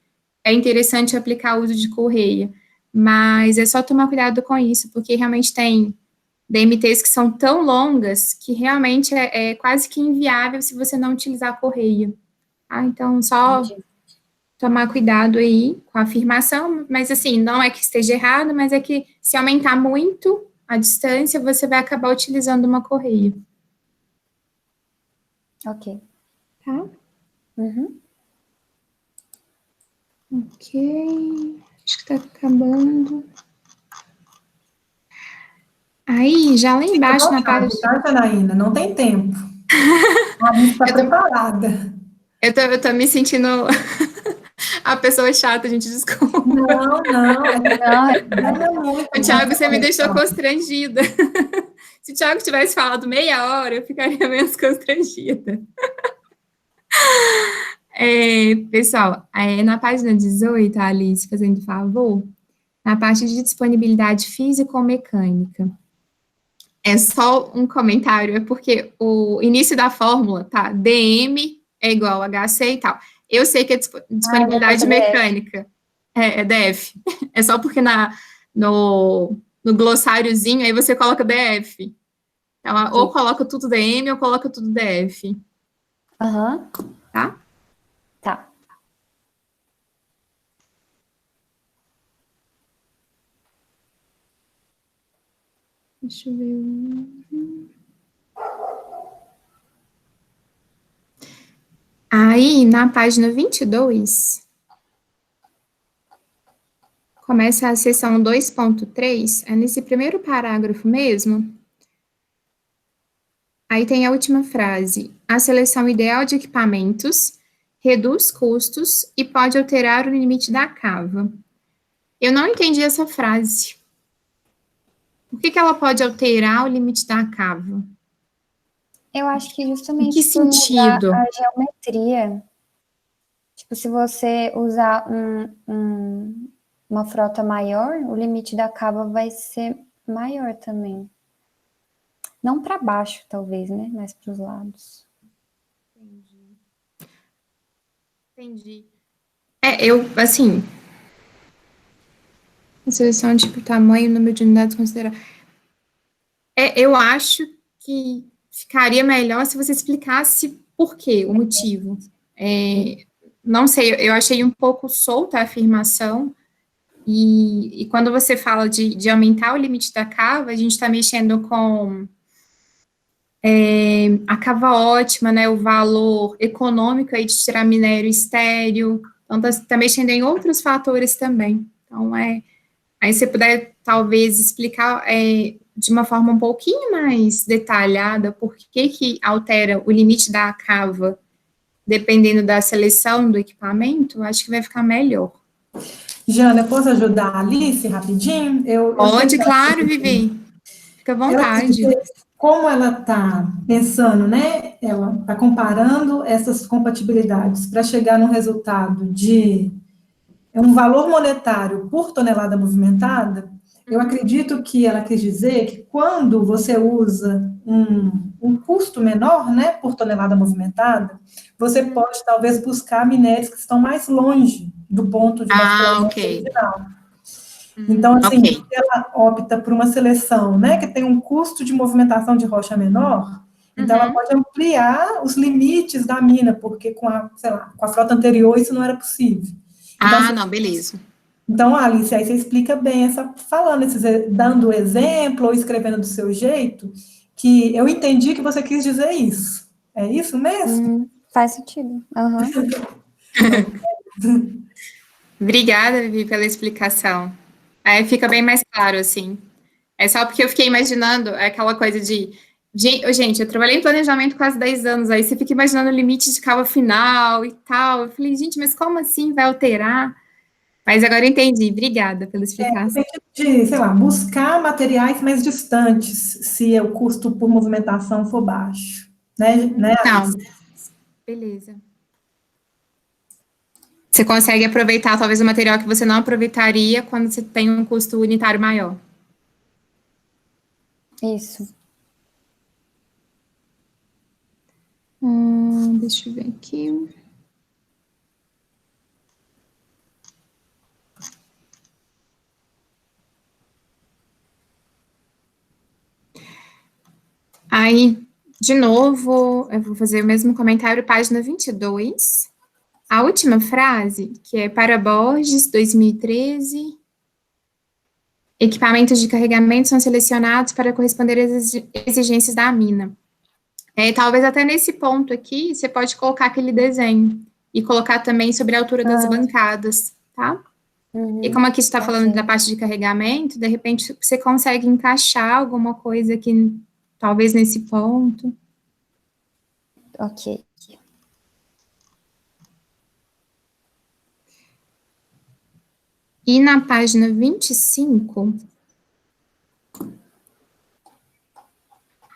é interessante aplicar o uso de correia. mas é só tomar cuidado com isso, porque realmente tem DMTs que são tão longas que realmente é quase que inviável se você não utilizar correio. Tá? Então, só Entendi. tomar cuidado aí com a afirmação, mas assim, não é que esteja errado, mas é que se aumentar muito a distância, você vai acabar utilizando uma correia. Ok. Tá? Uhum. Ok. Acho que tá acabando. Aí, já lá Fica à embaixo na vontade, página. tá, Janaína? Não tem tempo. A Alice está Eu tô, preparada. eu tô me sentindo a pessoa chata, gente, desculpa. Não, não, é que Não, ganha muito O Thiago, nessa você me deixou conexão. constrangida. Se o Thiago tivesse falado meia hora, eu ficaria menos constrangida. Pessoal, na página 18, a Alice, fazendo favor, na parte de disponibilidade físico-mecânica. É só um comentário, é porque o início da fórmula, tá? DM é igual a HC e tal. Eu sei que é depois disponibilidade da DF. mecânica é DF. É só porque no glossáriozinho aí você coloca DF. Então, ou coloca tudo DM ou coloca tudo DF, Aham, tá? tá. Deixa eu ver. Aí, na página 22, começa a seção 2.3, é nesse primeiro parágrafo mesmo. Aí tem a última frase. A seleção ideal de equipamentos reduz custos e pode alterar o limite da cava. Eu não entendi essa frase. Por que ela pode alterar o limite da cava? Eu acho que Em que justamente por mudar sentido? a geometria. Tipo, se você usar uma frota maior, o limite da cava vai ser maior também. Não para baixo, talvez, né? Mas para os lados. Entendi. Assim, a seleção tipo tamanho, número de unidades consideradas. Eu acho que ficaria melhor se você explicasse por quê, o motivo. Não sei, eu achei um pouco solta a afirmação, e quando você fala de aumentar o limite da cava, a gente está mexendo com a cava ótima, né, o valor econômico aí de tirar minério estéril, então tá mexendo em outros fatores também. Então, aí você puder, talvez, explicar de uma forma um pouquinho mais detalhada por que altera o limite da cava, dependendo da seleção do equipamento, acho que vai ficar melhor. Jana, eu posso ajudar a Alice rapidinho? Eu sei Pode, que ela, claro, Vivi. Fica à ela vontade. como ela está pensando, né? Ela está comparando essas compatibilidades para chegar num resultado de um valor monetário por tonelada movimentada. Eu acredito que ela quis dizer que quando você usa um custo menor, né, por tonelada movimentada, você pode talvez buscar minérios que estão mais longe do ponto de Ah, rastreamento ok. original. Então, assim, se Ok. ela opta por uma seleção, né, que tem um custo de movimentação de rocha menor, então ela Uhum. pode ampliar os limites da mina, porque com a, sei lá, com a frota anterior isso não era possível. Então, Ah, não, beleza. então, Alice, aí você explica bem falando, dando exemplo ou escrevendo do seu jeito, que eu entendi que você quis dizer isso. É isso mesmo? Faz sentido. Aham. Obrigada, Vivi, pela explicação. Aí fica bem mais claro, assim. É só porque eu fiquei imaginando aquela coisa Gente, eu trabalhei em planejamento quase 10 anos, aí você fica imaginando o limite de cava final e tal. Eu falei, gente, mas como assim vai alterar? Mas agora eu entendi. Obrigada pela explicação. De, sei lá, buscar materiais mais distantes, se o custo por movimentação for baixo. Né, Não, Alice? beleza. Você consegue aproveitar talvez o material que você não aproveitaria quando você tem um custo unitário maior. Isso. Deixa eu ver aqui. Aí, de novo, eu vou fazer o mesmo comentário, página 22. A última frase, que é para Borges, 2013, equipamentos de carregamento são selecionados para corresponder às exigências da mina. Talvez até nesse ponto aqui, você pode colocar aquele desenho e colocar também sobre a altura das bancadas, tá? E como aqui está falando da parte de carregamento, de repente você consegue encaixar alguma coisa aqui, talvez nesse ponto. Ok. E na página 25,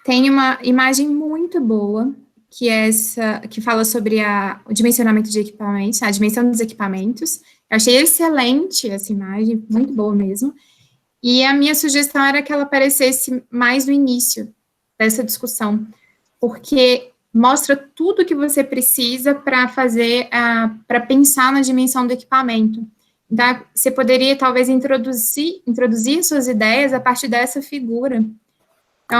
tem uma imagem muito boa, que é essa, que fala sobre o dimensionamento de equipamentos, a dimensão dos equipamentos. Eu achei excelente essa imagem, muito boa mesmo. E a minha sugestão era que ela aparecesse mais no início dessa discussão, porque mostra tudo que você precisa para fazer, para pensar na dimensão do equipamento. Então, você poderia, talvez, introduzir suas ideias a partir dessa figura. Então,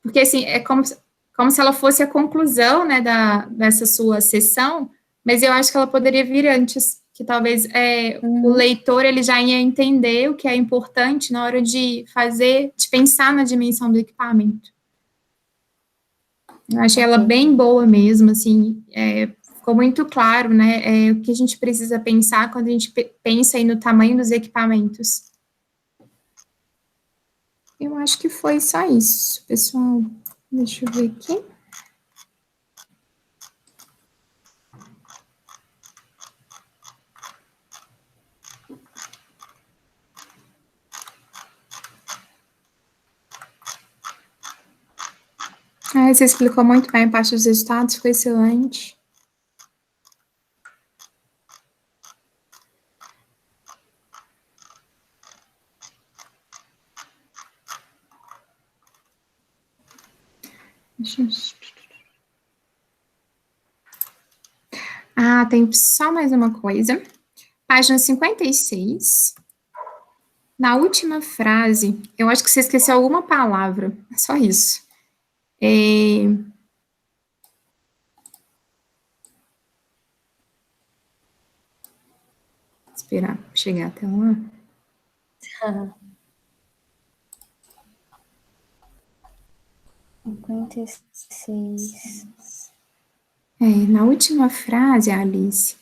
porque, assim, é como se ela fosse a conclusão, né, dessa sua sessão, mas eu acho que ela poderia vir antes, que talvez o leitor, ele já ia entender o que é importante na hora de pensar na dimensão do equipamento. Eu achei ela bem boa mesmo, assim, ficou muito claro, né, o que a gente precisa pensar quando a gente pensa aí no tamanho dos equipamentos. Eu acho que foi só isso, pessoal. Deixa eu ver aqui. Você explicou muito bem a parte dos resultados, ficou excelente. Tem só mais uma coisa. Página 56. Na última frase, eu acho que você esqueceu alguma palavra. É só isso. Esperar chegar até lá. Uhum. 56. Na última frase, Alice,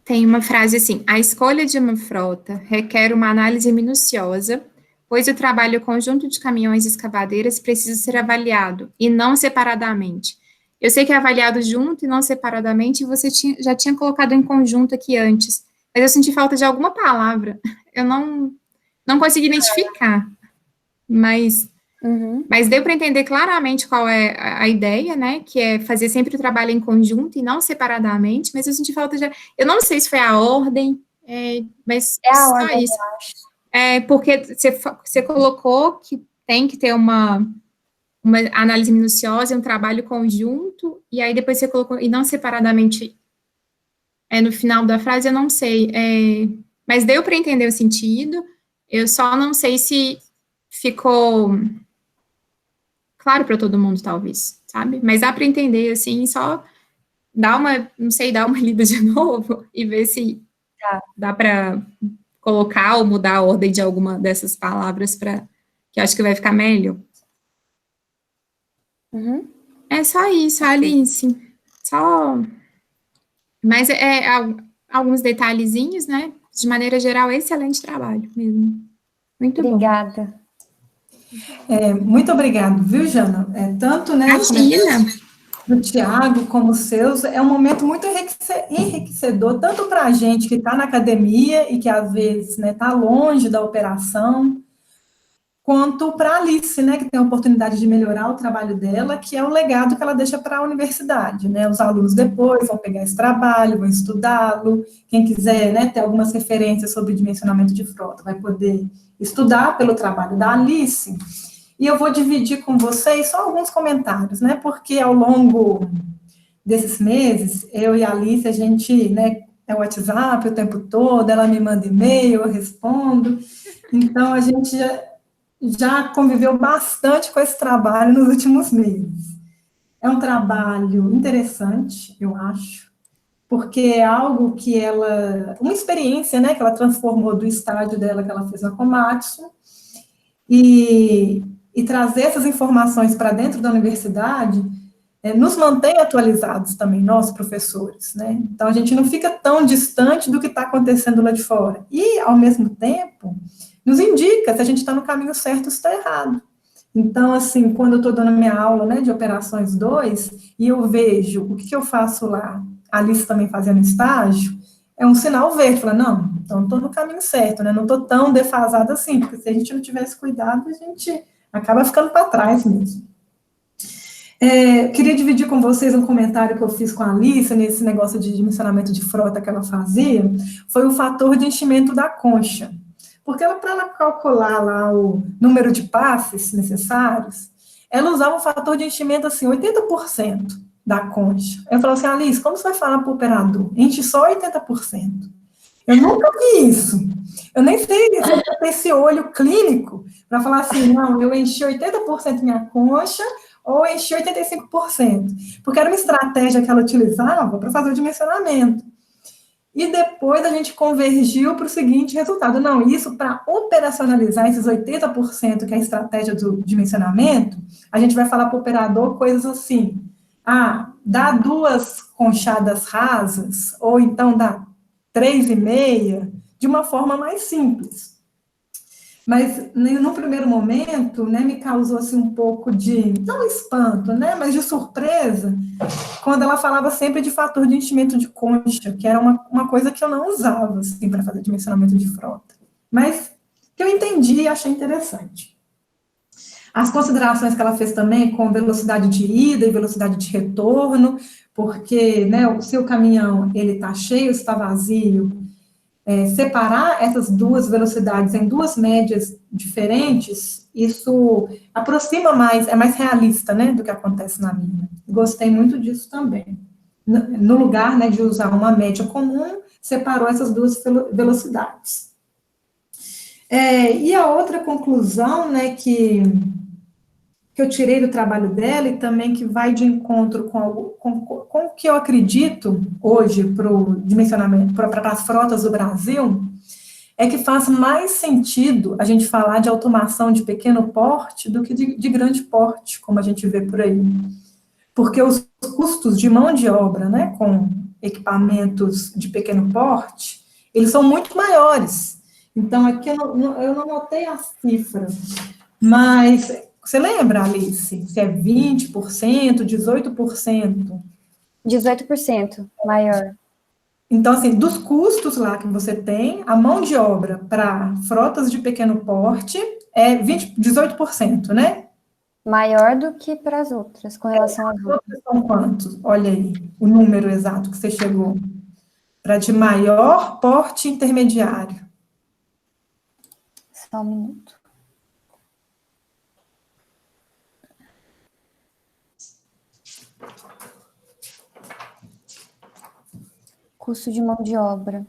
tem uma frase assim: a escolha de uma frota requer uma análise minuciosa, pois o trabalho conjunto de caminhões e escavadeiras precisa ser avaliado, e não separadamente. Eu sei que é avaliado junto e não separadamente, e você já tinha colocado em conjunto aqui antes, mas eu senti falta de alguma palavra. Eu não consegui identificar, mas deu para entender claramente qual é a ideia, né, que é fazer sempre o trabalho em conjunto e não separadamente, mas eu senti falta de... Eu não sei se foi a ordem, mas é a só ordem, isso. Eu acho. Porque você colocou que tem que ter uma análise minuciosa, um trabalho conjunto, e aí depois você colocou, e não separadamente, no final da frase, eu não sei, mas deu para entender o sentido, eu só não sei se ficou claro para todo mundo, talvez, sabe? Mas dá para entender, assim, só dar uma lida de novo e ver se dá para colocar ou mudar a ordem de alguma dessas palavras que eu acho que vai ficar melhor. É só isso, Alice. Mas alguns detalhezinhos, né? De maneira geral, excelente trabalho mesmo. Muito Obrigada. bom. Muito obrigado, viu, Jana? Tanto, né, do Tiago como os seus, é um momento muito enriquecedor, tanto para a gente que está na academia e que, às vezes, está longe da operação, quanto para a Alice, né, que tem a oportunidade de melhorar o trabalho dela, que é o legado que ela deixa para a universidade, né, os alunos depois vão pegar esse trabalho, vão estudá-lo, quem quiser, né, ter algumas referências sobre dimensionamento de frota, vai poder estudar pelo trabalho da Alice, e eu vou dividir com vocês só alguns comentários, né, porque ao longo desses meses, eu e a Alice, a gente, né, é o WhatsApp o tempo todo, ela me manda e-mail, eu respondo, então a gente já conviveu bastante com esse trabalho nos últimos meses. É um trabalho interessante, eu acho, porque é algo que uma experiência, né, que ela transformou do estágio dela que ela fez na Komatsu, e trazer essas informações para dentro da universidade nos mantém atualizados também, nós, professores, né? Então, a gente não fica tão distante do que está acontecendo lá de fora. E, ao mesmo tempo, nos indica se a gente está no caminho certo ou se está errado. Então, assim, quando eu estou dando minha aula, né, de operações 2, e eu vejo o que eu faço lá, a Alice também fazendo estágio, é um sinal verde, fala, não, então estou no caminho certo, né, não estou tão defasada assim, porque se a gente não tivesse cuidado, a gente acaba ficando para trás mesmo. Queria dividir com vocês um comentário que eu fiz com a Alice, nesse negócio de dimensionamento de frota que ela fazia, foi o fator de enchimento da concha. Porque para ela calcular lá o número de passes necessários, ela usava um fator de enchimento, assim, 80% da concha. Eu falei assim, Alice, como você vai falar para o operador? Enche só 80%. Eu nunca vi isso. Eu nem sei se eu tenho esse olho clínico para falar assim, não, eu enchi 80% minha concha ou enchi 85%. Porque era uma estratégia que ela utilizava para fazer o dimensionamento. E depois a gente convergiu para o seguinte resultado. Não, isso para operacionalizar esses 80%, que é a estratégia do dimensionamento, a gente vai falar para o operador coisas assim. Dá 2 conchadas rasas, ou então dá 3,5, de uma forma mais simples. Mas, no primeiro momento, né, me causou assim, um pouco de, não espanto, né, mas de surpresa, quando ela falava sempre de fator de enchimento de concha, que era uma coisa que eu não usava, assim, para fazer dimensionamento de frota. Mas que eu entendi e achei interessante. As considerações que ela fez também com velocidade de ida e velocidade de retorno, porque, né, se o caminhão está cheio, está vazio, separar essas 2 velocidades em 2 médias diferentes, isso aproxima mais, é mais realista, né, do que acontece na mina. Gostei muito disso também. No lugar, né, de usar uma média comum, separou essas 2 velocidades. E a outra conclusão, né, que eu tirei do trabalho dela e também que vai de encontro com o que eu acredito hoje para o dimensionamento, para as frotas do Brasil, é que faz mais sentido a gente falar de automação de pequeno porte do que de grande porte, como a gente vê por aí. Porque os custos de mão de obra, né, com equipamentos de pequeno porte, eles são muito maiores. Então, aqui eu não notei a cifra, mas você lembra, Alice, se é 20%, 18%? 18% maior. Então, assim, dos custos lá que você tem, a mão de obra para frotas de pequeno porte é 18%, né? Maior do que para as outras, com relação às outras. São quantos? Olha aí, o número exato que você chegou. Para de maior porte intermediário. Só um minuto. Custo de mão de obra.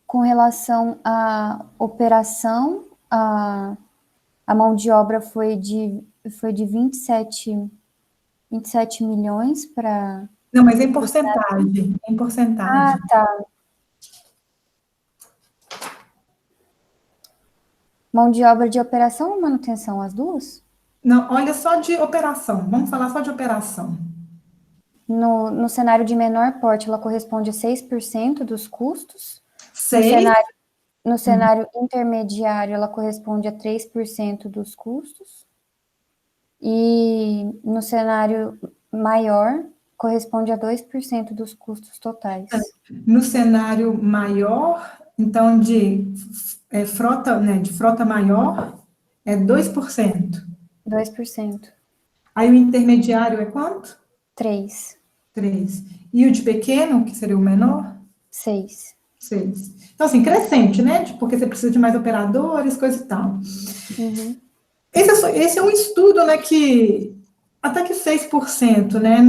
Com relação à operação, a mão de obra foi de 27 milhões para... Não, mas em porcentagem. Em porcentagem. Tá. Mão de obra de operação ou manutenção, as duas? Não, olha só de operação. Vamos falar só de operação. No cenário de menor porte, ela corresponde a 6% dos custos. 6? No cenário intermediário, ela corresponde a 3% dos custos. E no cenário maior, corresponde a 2% dos custos totais. No cenário maior, então, de frota, né, de frota maior, é 2%. 2%. Aí o intermediário é quanto? 3%. 3%. E o de pequeno, que seria o menor? 6%. 6%. Então, assim, crescente, né? Porque você precisa de mais operadores, coisa e tal. Uhum. Esse é um estudo, né, que até que 6%, né,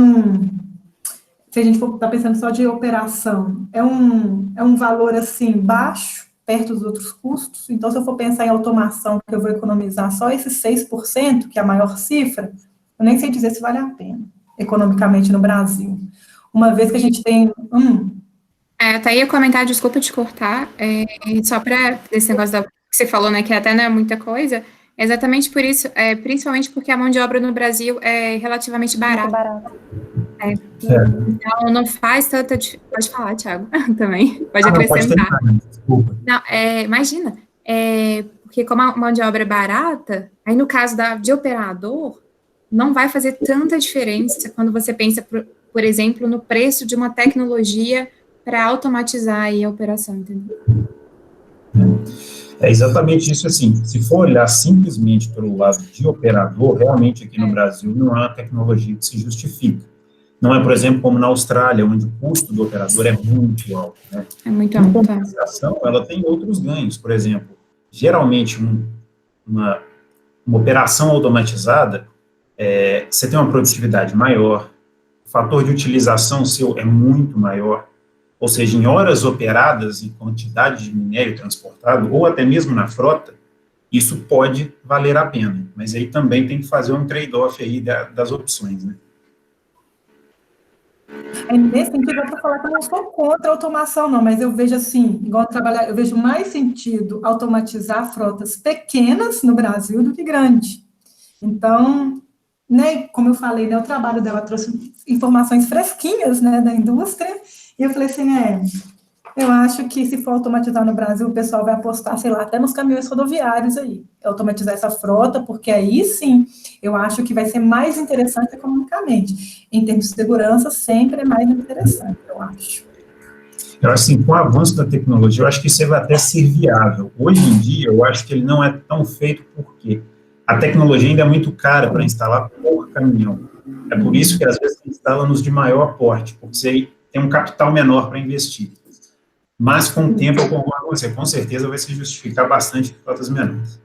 se a gente for estar pensando só de operação, é um valor, assim, baixo, perto dos outros custos. Então, se eu for pensar em automação, que eu vou economizar só esses 6%, que é a maior cifra, eu nem sei dizer se vale a pena, economicamente no Brasil. Uma vez que a gente tem... Eu até ia comentar, desculpa te cortar, só para esse negócio que você falou, né, que até não é muita coisa, é exatamente por isso, principalmente porque a mão de obra no Brasil é relativamente barata. Muito barato. Então, não faz tanta diferença. Pode falar, Thiago, também, pode acrescentar. Desculpa. Não, imagina, porque como a mão de obra é barata, aí no caso de operador, não vai fazer tanta diferença quando você pensa, por exemplo, no preço de uma tecnologia para automatizar aí a operação, entendeu? É exatamente isso, assim, se for olhar simplesmente pelo lado de operador, realmente aqui no Brasil não é uma tecnologia que se justifica. Não é, por exemplo, como na Austrália, onde o custo do operador é muito alto, né? É muito A alto. automatização, ela tem outros ganhos, por exemplo, geralmente uma operação automatizada, você tem uma produtividade maior, o fator de utilização seu é muito maior, ou seja, em horas operadas e quantidade de minério transportado, ou até mesmo na frota, isso pode valer a pena, mas aí também tem que fazer um trade-off aí das opções, né? Nesse sentido, eu vou falar que eu não sou contra a automação, não, mas eu vejo assim, igual trabalhar, eu vejo mais sentido automatizar frotas pequenas no Brasil do que grande. Então, né, como eu falei, né, o trabalho dela trouxe informações fresquinhas, né, da indústria, e eu falei assim, eu acho que se for automatizar no Brasil, o pessoal vai apostar, sei lá, até nos caminhões rodoviários aí, automatizar essa frota, porque aí sim, eu acho que vai ser mais interessante economicamente. Em termos de segurança, sempre é mais interessante, eu acho. Eu acho assim, com o avanço da tecnologia, eu acho que isso vai até ser viável. Hoje em dia, eu acho que ele não é tão feito porque a tecnologia ainda é muito cara para instalar por caminhão. É por isso que, às vezes, se instala nos de maior porte, porque você tem um capital menor para investir. Mas, com o tempo, eu concordo com você, com certeza vai se justificar bastante em frotas menores.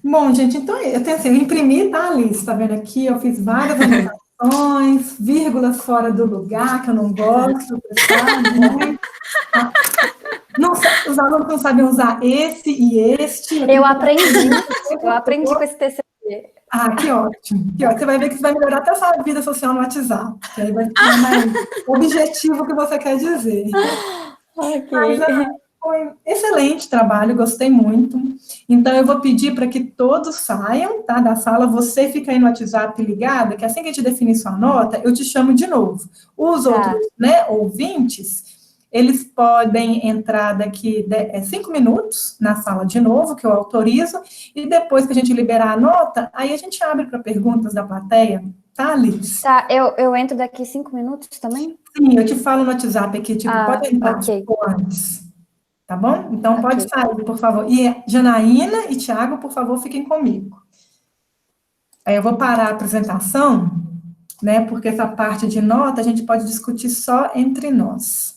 Bom, gente, então, eu tenho assim, eu imprimi, tá, Alice? Tá vendo aqui? Eu fiz várias anotações, vírgulas fora do lugar, que eu não gosto, sabe, né? Os alunos não sabem usar esse e este. Eu aprendi com esse TCC. Que ótimo. Você vai ver que isso vai melhorar até a sua vida social no WhatsApp, que aí vai ficar mais objetivo o que você quer dizer. Ok. Mas, foi excelente trabalho, gostei muito. Então, eu vou pedir para que todos saiam, tá, da sala. Você fica aí no WhatsApp ligada, que assim que a gente definir sua nota, eu te chamo de novo. Os outros, né, ouvintes, eles podem entrar daqui 5 minutos na sala de novo, que eu autorizo, e depois que a gente liberar a nota, aí a gente abre para perguntas da plateia, tá, Liz? Tá, eu entro daqui 5 minutos também? Sim, eu te falo no WhatsApp aqui, tipo, pode entrar ok. tipo, antes, tá bom? Então, pode sair, por favor. E Janaína e Thiago, por favor, fiquem comigo. Aí eu vou parar a apresentação, né, porque essa parte de nota a gente pode discutir só entre nós.